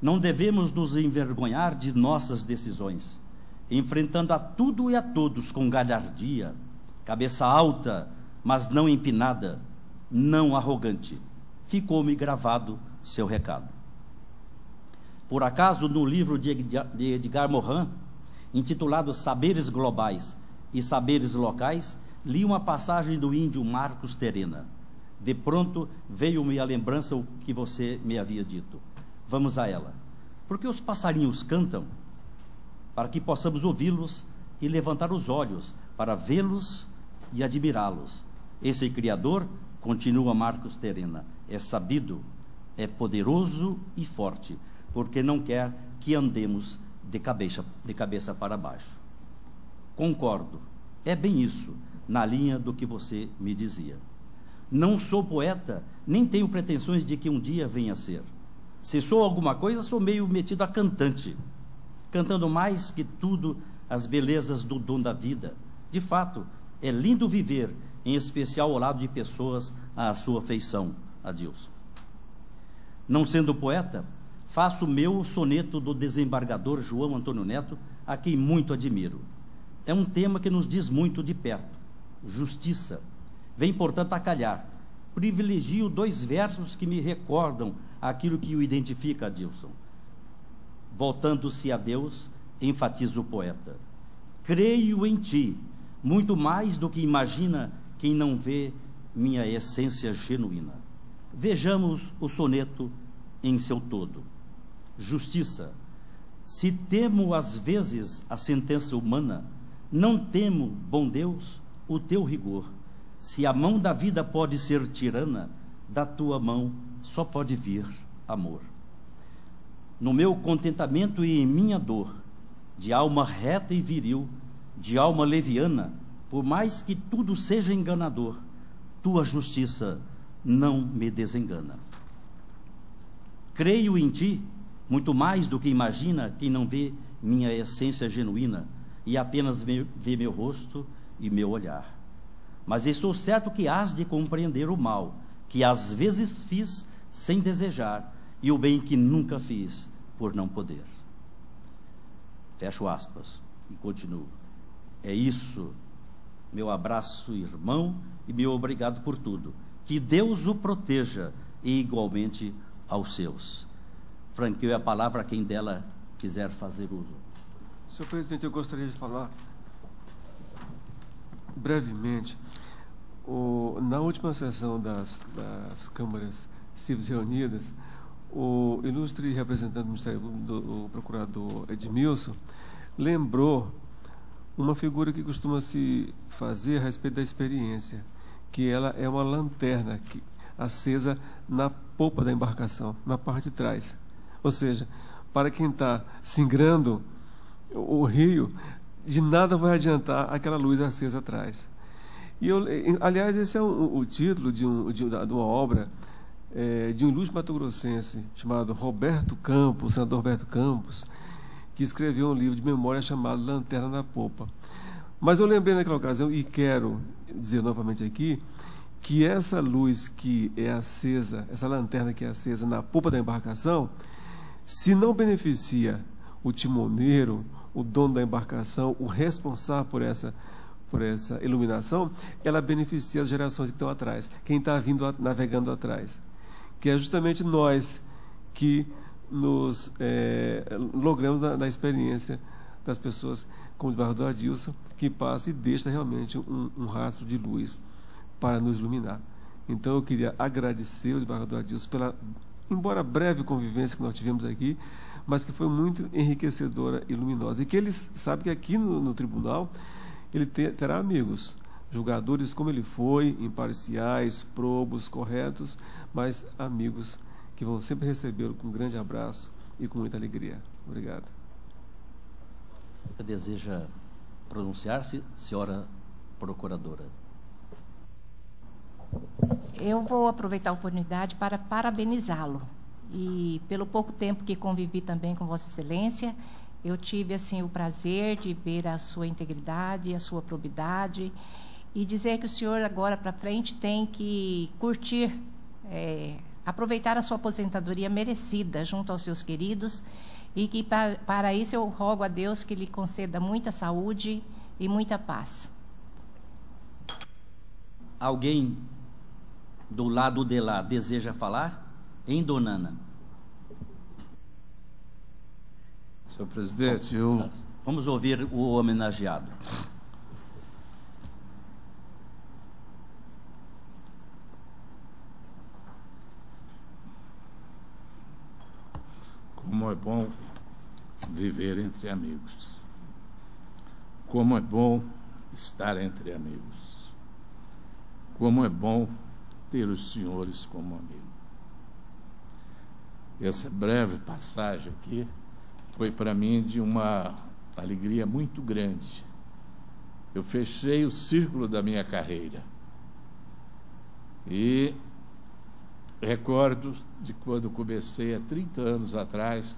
Speaker 2: Não devemos nos envergonhar de nossas decisões, enfrentando a tudo e a todos com galhardia, cabeça alta, mas não empinada, não arrogante. Ficou-me gravado seu recado. Por acaso, no livro de Edgar Morin, intitulado Saberes Globais e Saberes Locais, li uma passagem do índio Marcos Terena. De pronto, veio-me a lembrança o que você me havia dito. Vamos a ela. Porque os passarinhos cantam, para que possamos ouvi-los e levantar os olhos para vê-los e admirá-los. Esse Criador, continua Marcos Terena, é sabido, é poderoso e forte, porque não quer que andemos de cabeça para baixo. Concordo, é bem isso, na linha do que você me dizia. Não sou poeta, nem tenho pretensões de que um dia venha a ser. Se sou alguma coisa, sou meio metido a cantante, cantando mais que tudo as belezas do dom da vida. De fato, é lindo viver, em especial ao lado de pessoas à sua feição, Adilson. Não sendo poeta, faço meu o soneto do desembargador João Antônio Neto, a quem muito admiro. É um tema que nos diz muito de perto, justiça. Vem, portanto, a calhar. Privilegio 2 versos que me recordam aquilo que o identifica, Adilson. Voltando-se a Deus, enfatiza o poeta. Creio em ti, muito mais do que imagina quem não vê minha essência genuína. Vejamos o soneto em seu todo. Justiça. Se temo às vezes a sentença humana, não temo, bom Deus, o teu rigor. Se a mão da vida pode ser tirana, da tua mão só pode vir amor. No meu contentamento e em minha dor, de alma reta e viril, de alma leviana, por mais que tudo seja enganador, tua justiça não me desengana. Creio em ti, muito mais do que imagina quem não vê minha essência genuína e apenas vê meu rosto e meu olhar. Mas estou certo que hás de compreender o mal que às vezes fiz sem desejar e o bem que nunca fiz por não poder. Fecho aspas e continuo. É isso, meu abraço, irmão, e meu obrigado por tudo. Que Deus o proteja e igualmente aos seus. Franqueio a palavra a quem dela quiser fazer uso.
Speaker 3: Senhor presidente, eu gostaria de falar brevemente. Na última sessão das câmaras cíveis reunidas, o ilustre representante do Ministério do procurador Edmilson lembrou uma figura que costuma se fazer a respeito da experiência, que ela é uma lanterna acesa na polpa da embarcação, na parte de trás. Ou seja, para quem está singrando o rio, de nada vai adiantar aquela luz acesa atrás. Aliás, esse é o título de uma obra de um ilustre mato-grossense chamado Roberto Campos, senador Roberto Campos, que escreveu um livro de memória chamado Lanterna na Popa. Mas eu lembrei naquela ocasião, e quero dizer novamente aqui, que essa luz que é acesa, essa lanterna que é acesa na popa da embarcação, se não beneficia o timoneiro, o dono da embarcação, o responsável por essa iluminação, ela beneficia as gerações que estão atrás, quem está navegando atrás, que é justamente nós que nos logramos na experiência das pessoas como o desembargador Adilson, que passa e deixa realmente um rastro de luz para nos iluminar. Então eu queria agradecer ao desembargador Adilson pela, embora breve convivência que nós tivemos aqui, mas que foi muito enriquecedora e luminosa, e que ele sabe que aqui no tribunal ele terá amigos, julgadores como ele foi, imparciais, probos, corretos, mas amigos que vão sempre recebê-lo com um grande abraço e com muita alegria. Obrigado.
Speaker 2: Deseja pronunciar-se, senhora procuradora?
Speaker 6: Eu vou aproveitar a oportunidade para parabenizá-lo. E pelo pouco tempo que convivi também com Vossa Excelência, eu tive assim o prazer de ver a sua integridade, a sua probidade, e dizer que o senhor agora para frente tem que curtir, aproveitar a sua aposentadoria merecida junto aos seus queridos, e que para isso eu rogo a Deus que lhe conceda muita saúde e muita paz.
Speaker 2: Alguém do lado de lá deseja falar? Em Dona Ana.
Speaker 4: Senhor presidente,
Speaker 2: Vamos ouvir o homenageado.
Speaker 4: Como é bom viver entre amigos. Como é bom estar entre amigos. Como é bom ter os senhores como amigos. Essa breve passagem aqui foi para mim de uma alegria muito grande. Eu fechei o círculo da minha carreira. E recordo de quando comecei há 30 anos atrás,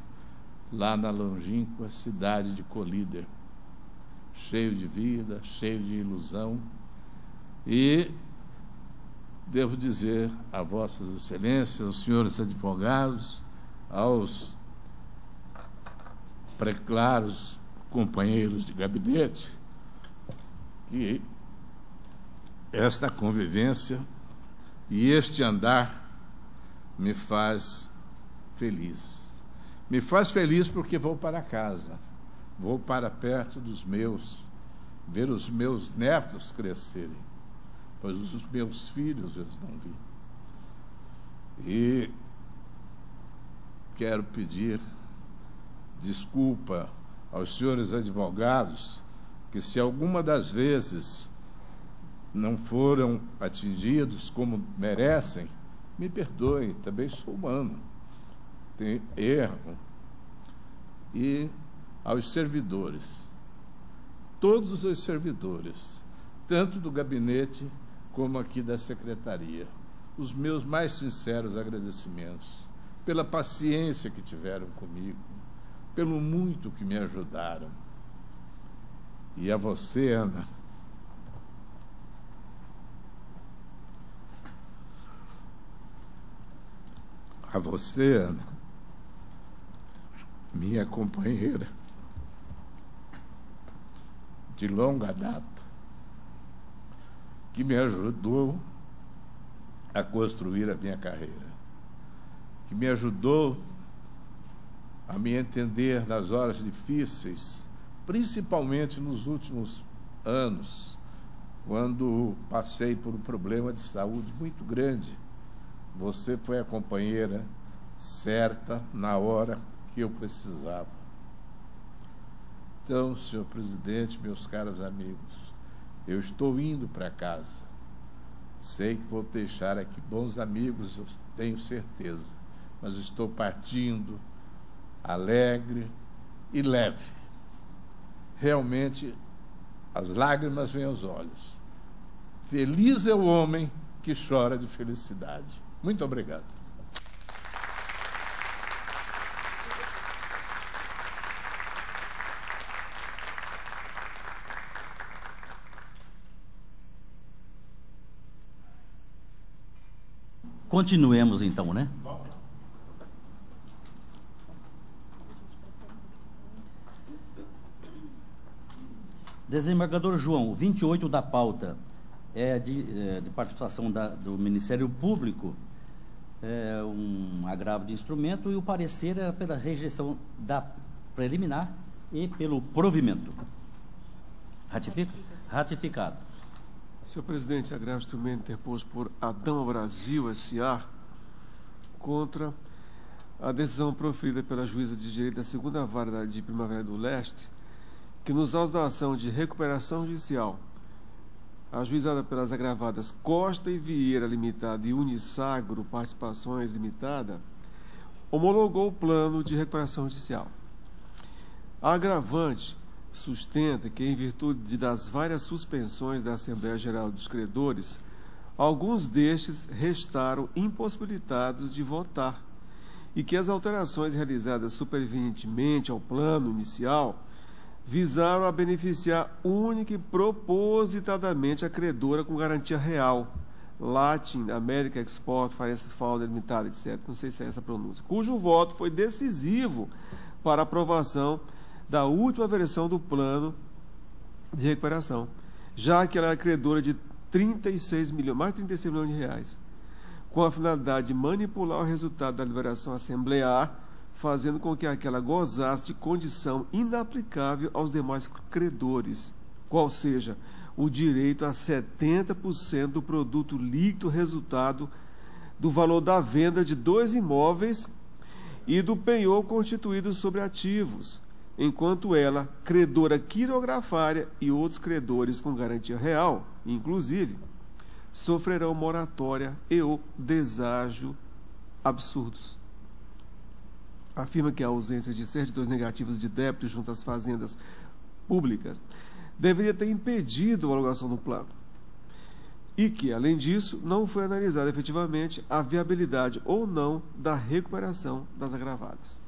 Speaker 4: lá na longínqua cidade de Colíder, cheio de vida, cheio de ilusão. E devo dizer a Vossas Excelências, aos senhores advogados, aos preclaros companheiros de gabinete, que esta convivência e este andar me faz feliz. Me faz feliz porque vou para casa, vou para perto dos meus, ver os meus netos crescerem, pois os meus filhos eu não vi. E quero pedir desculpa aos senhores advogados que, se alguma das vezes não foram atingidos como merecem, me perdoem, também sou humano, tenho erro. E aos servidores, todos os servidores, tanto do gabinete como aqui da secretaria, os meus mais sinceros agradecimentos pela paciência que tiveram comigo, pelo muito que me ajudaram. E a você, Ana, a você, Ana, minha companheira de longa data, que me ajudou a construir a minha carreira, que me ajudou a me entender nas horas difíceis, principalmente nos últimos anos, quando passei por um problema de saúde muito grande. Você foi a companheira certa na hora que eu precisava. Então, senhor presidente, meus caros amigos, eu estou indo para casa. Sei que vou deixar aqui bons amigos, eu tenho certeza, mas estou partindo alegre e leve. Realmente, as lágrimas vêm aos olhos. Feliz é o homem que chora de felicidade. Muito obrigado.
Speaker 2: Continuemos então, né? Desembargador João, 28 da pauta é de participação do Ministério Público, é um agravo de instrumento, e o parecer é pela rejeição da preliminar e pelo provimento. Ratifica? Ratificado.
Speaker 3: Senhor presidente, agravo de instrumento interposto por Adama Brasil S.A. contra a decisão proferida pela juíza de direito da 2ª Vara de Primavera do Leste, que nos autos da ação de recuperação judicial, ajuizada pelas agravadas Costa e Vieira Limitada e Unisagro Participações Limitada, homologou o plano de recuperação judicial. A agravante sustenta que, em virtude das várias suspensões da Assembleia Geral dos Credores, alguns destes restaram impossibilitados de votar e que as alterações realizadas supervenientemente ao plano inicial visaram a beneficiar única e propositadamente a credora com garantia real, Latin America Export Finance Fund Limitada, etc., não sei se é essa a pronúncia, cujo voto foi decisivo para a aprovação da última versão do plano de recuperação, já que ela era credora de mais de 36 milhões de reais, com a finalidade de manipular o resultado da liberação assemblear, fazendo com que aquela gozasse de condição inaplicável aos demais credores, qual seja o direito a 70% do produto líquido resultado do valor da venda de 2 imóveis e do penhor constituído sobre ativos, enquanto ela, credora quirografária e outros credores com garantia real, inclusive, sofrerão moratória e ou deságio absurdos. Afirma que a ausência de certidões negativas de débito junto às fazendas públicas deveria ter impedido a homologação do plano e que, além disso, não foi analisada efetivamente a viabilidade ou não da recuperação das agravadas.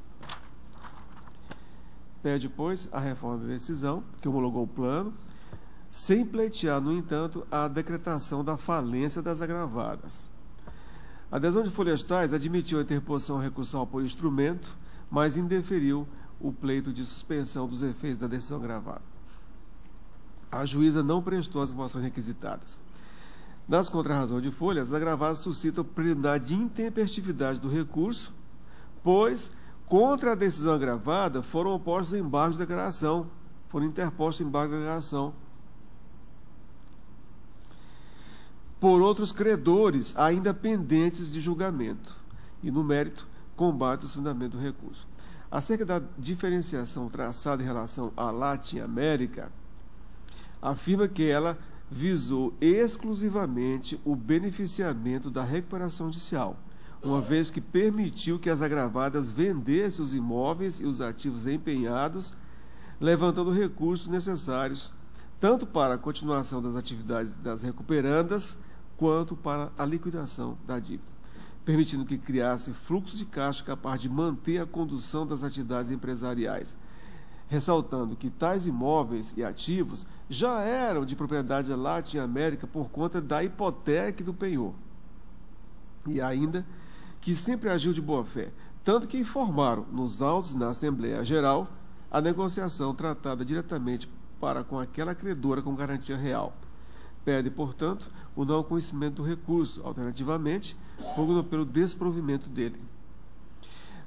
Speaker 3: Pede, pois, a reforma da decisão, que homologou o plano, sem pleitear, no entanto, a decretação da falência das agravadas. A adesão de Florestais admitiu a interposição recursal por instrumento, mas indeferiu o pleito de suspensão dos efeitos da decisão agravada. A juíza não prestou as informações requisitadas. Nas contrarrazões de folha, as agravadas suscitam preliminar de intempestividade do recurso, pois, contra a decisão agravada, foram opostos embargos de declaração, foram interpostos embargos de declaração por outros credores ainda pendentes de julgamento, e, no mérito, combate os fundamentos do recurso. Acerca da diferenciação traçada em relação à Latin America, afirma que ela visou exclusivamente o beneficiamento da recuperação judicial, uma vez que permitiu que as agravadas vendessem os imóveis e os ativos empenhados, levantando recursos necessários tanto para a continuação das atividades das recuperandas, quanto para a liquidação da dívida, permitindo que criasse fluxo de caixa capaz de manter a condução das atividades empresariais, ressaltando que tais imóveis e ativos já eram de propriedade da Latin America por conta da hipoteca do penhor, e ainda que sempre agiu de boa-fé, tanto que informaram nos autos na Assembleia Geral a negociação tratada diretamente para com aquela credora com garantia real. Pede, portanto, o não conhecimento do recurso, alternativamente, pugna pelo desprovimento dele.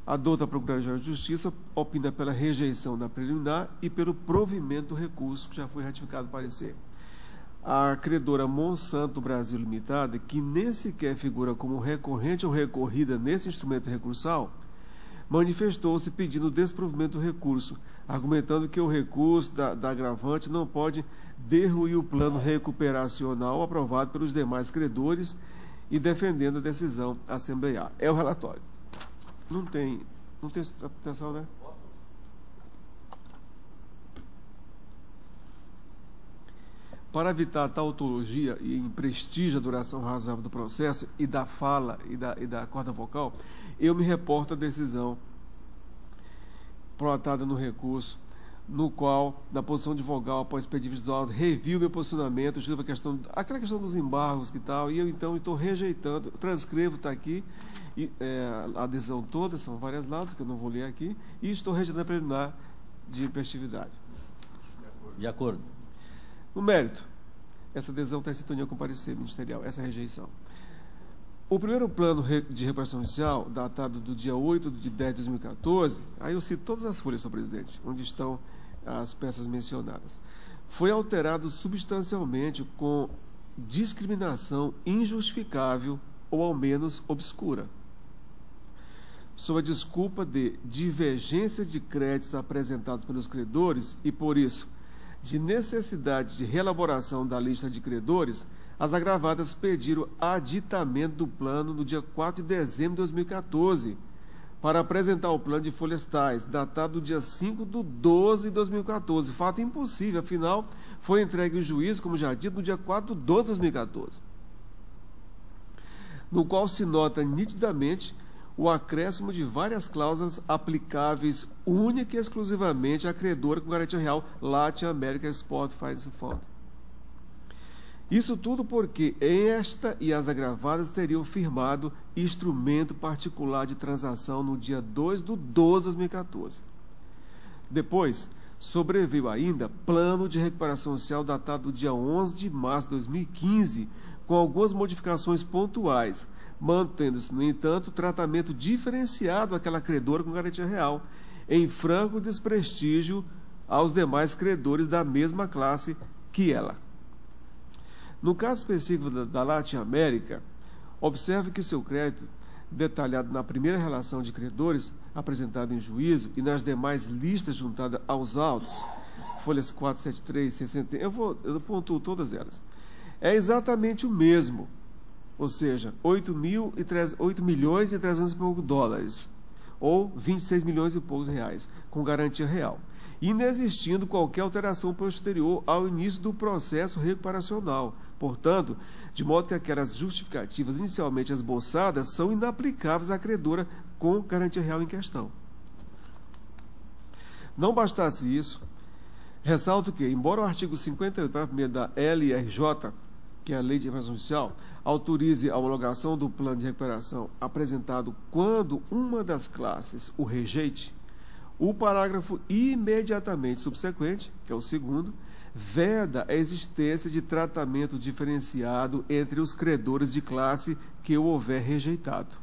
Speaker 3: A douta Procuradora-Geral de Justiça opina pela rejeição da preliminar e pelo provimento do recurso, que já foi ratificado o parecer. A credora Monsanto Brasil Limitada, que nem sequer figura como recorrente ou recorrida nesse instrumento recursal, manifestou-se pedindo o desprovimento do recurso, argumentando que o recurso da agravante não pode derruir o plano recuperacional aprovado pelos demais credores e defendendo a decisão assemblear. É o relatório. Não tem atenção, né? Para evitar a tautologia e em prestígio a duração razoável do processo e da fala e da corda vocal, eu me reporto à decisão prolatada no recurso, no qual, na posição de vogal, após pedir visual, reviu meu posicionamento, aquela questão dos embargos e tal, e eu então estou rejeitando, transcrevo, está aqui, a adesão toda, são várias laudas, que eu não vou ler aqui, e estou rejeitando a preliminar de impestividade.
Speaker 2: De acordo.
Speaker 3: No mérito, essa adesão está em sintonia com o parecer ministerial, essa rejeição. O primeiro plano de recuperação judicial, datado do dia 8 de 10 de 2014, aí eu cito todas as folhas, senhor presidente, onde estão as peças mencionadas, foi alterado substancialmente com discriminação injustificável ou ao menos obscura, sob a desculpa de divergência de créditos apresentados pelos credores e, por isso, de necessidade de reelaboração da lista de credores, as agravadas pediram aditamento do plano no dia 4 de dezembro de 2014, para apresentar o plano de folhas tais, datado do dia 5 de 12 de 2014. Fato impossível, afinal, foi entregue ao juízo, como já dito, no dia 4 de 12 de 2014, no qual se nota nitidamente o acréscimo de várias cláusulas aplicáveis única e exclusivamente à credora com garantia real Latin America Export Finance Fund. Isso tudo porque esta e as agravadas teriam firmado instrumento particular de transação no dia 2 de 12 de 2014. Depois, sobreveio ainda plano de recuperação social datado do dia 11 de março de 2015, com algumas modificações pontuais, mantendo-se, no entanto, tratamento diferenciado àquela credora com garantia real, em franco desprestígio aos demais credores da mesma classe que ela. No caso específico da Latin America, observe que seu crédito, detalhado na primeira relação de credores apresentada em juízo e nas demais listas juntadas aos autos, folhas 473, 60, eu pontuo todas elas, é exatamente o mesmo, ou seja, 8 milhões e 300 e poucos dólares, ou 26 milhões e poucos reais, com garantia real, inexistindo qualquer alteração posterior ao início do processo recuperacional. Portanto, de modo que aquelas justificativas inicialmente esboçadas são inaplicáveis à credora com garantia real em questão. Não bastasse isso, ressalto que, embora o artigo 58, parágrafo 1º da LRJ, que é a Lei de Recuperação Judicial, autorize a homologação do plano de recuperação apresentado quando uma das classes o rejeite, o parágrafo imediatamente subsequente, que é o segundo, veda a existência de tratamento diferenciado entre os credores de classe que o houver rejeitado.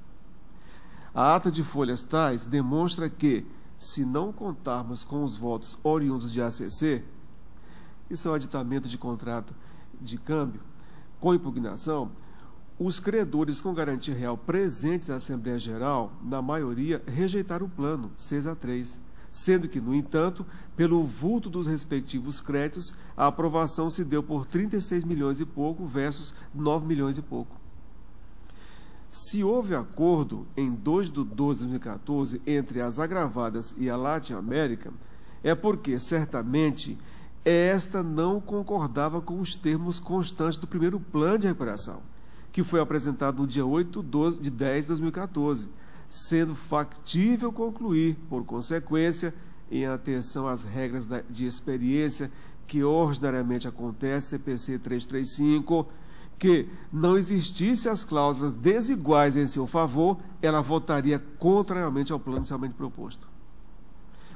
Speaker 3: A ata de folhas tais demonstra que, se não contarmos com os votos oriundos de ACC, isso é o aditamento de contrato de câmbio, com impugnação, os credores com garantia real presentes na Assembleia Geral, na maioria, rejeitaram o plano 6-3, sendo que, no entanto, pelo vulto dos respectivos créditos, a aprovação se deu por 36 milhões e pouco versus 9 milhões e pouco. Se houve acordo em 2 de 12 de 2014 entre as agravadas e a Latin America, é porque, certamente, esta não concordava com os termos constantes do primeiro plano de recuperação, que foi apresentado no dia 8 de 10 de 2014, sendo factível concluir, por consequência, em atenção às regras de experiência que ordinariamente acontece, CPC 335, que não existisse as cláusulas desiguais em seu favor, ela votaria contrariamente ao plano inicialmente proposto.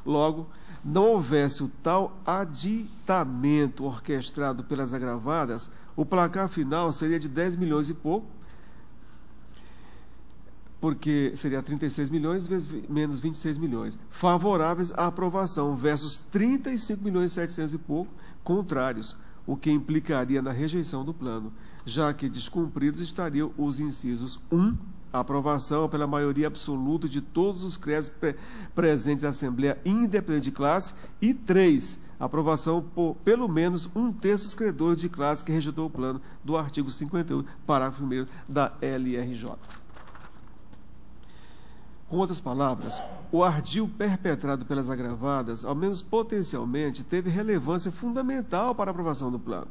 Speaker 3: Logo, não houvesse o tal aditamento orquestrado pelas agravadas, o placar final seria de 10 milhões e pouco, porque seria 36 milhões menos 26 milhões. Favoráveis à aprovação versus 35 milhões e 700 e pouco contrários, o que implicaria na rejeição do plano, já que descumpridos estariam os incisos 1, aprovação pela maioria absoluta de todos os créditos presentes em Assembleia independente de classe, e 3, aprovação por pelo menos 1/3 dos credores de classe que rejeitou o plano do artigo 58, parágrafo 1º da LRJ. Com outras palavras, o ardil perpetrado pelas agravadas, ao menos potencialmente, teve relevância fundamental para a aprovação do plano.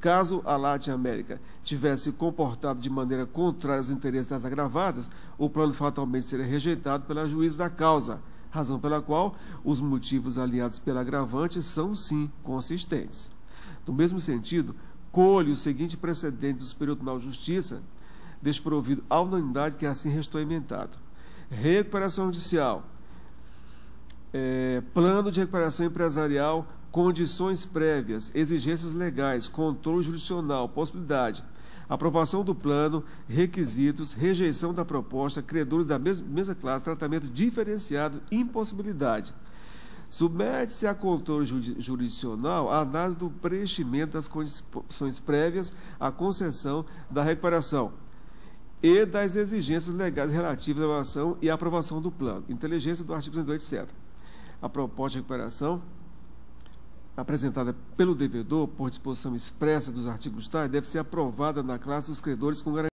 Speaker 3: Caso a Latin América tivesse comportado de maneira contrária aos interesses das agravadas, o plano fatalmente seria rejeitado pela juíza da causa, razão pela qual os motivos aliados pela agravante são, sim, consistentes. No mesmo sentido, colhe o seguinte precedente do Superior Tribunal de Justiça, desprovido à unanimidade que assim restou emendado. Recuperação judicial, plano de recuperação empresarial, condições prévias, exigências legais, controle jurisdicional, possibilidade, aprovação do plano, requisitos, rejeição da proposta, credores da mesma classe, tratamento diferenciado, impossibilidade. Submete-se a controle jurisdicional a análise do preenchimento das condições prévias à concessão da recuperação e das exigências legais relativas à elaboração e aprovação do plano. Inteligência do artigo 32, etc. A proposta de recuperação apresentada pelo devedor, por disposição expressa dos artigos tais, deve ser aprovada na classe dos credores com garantia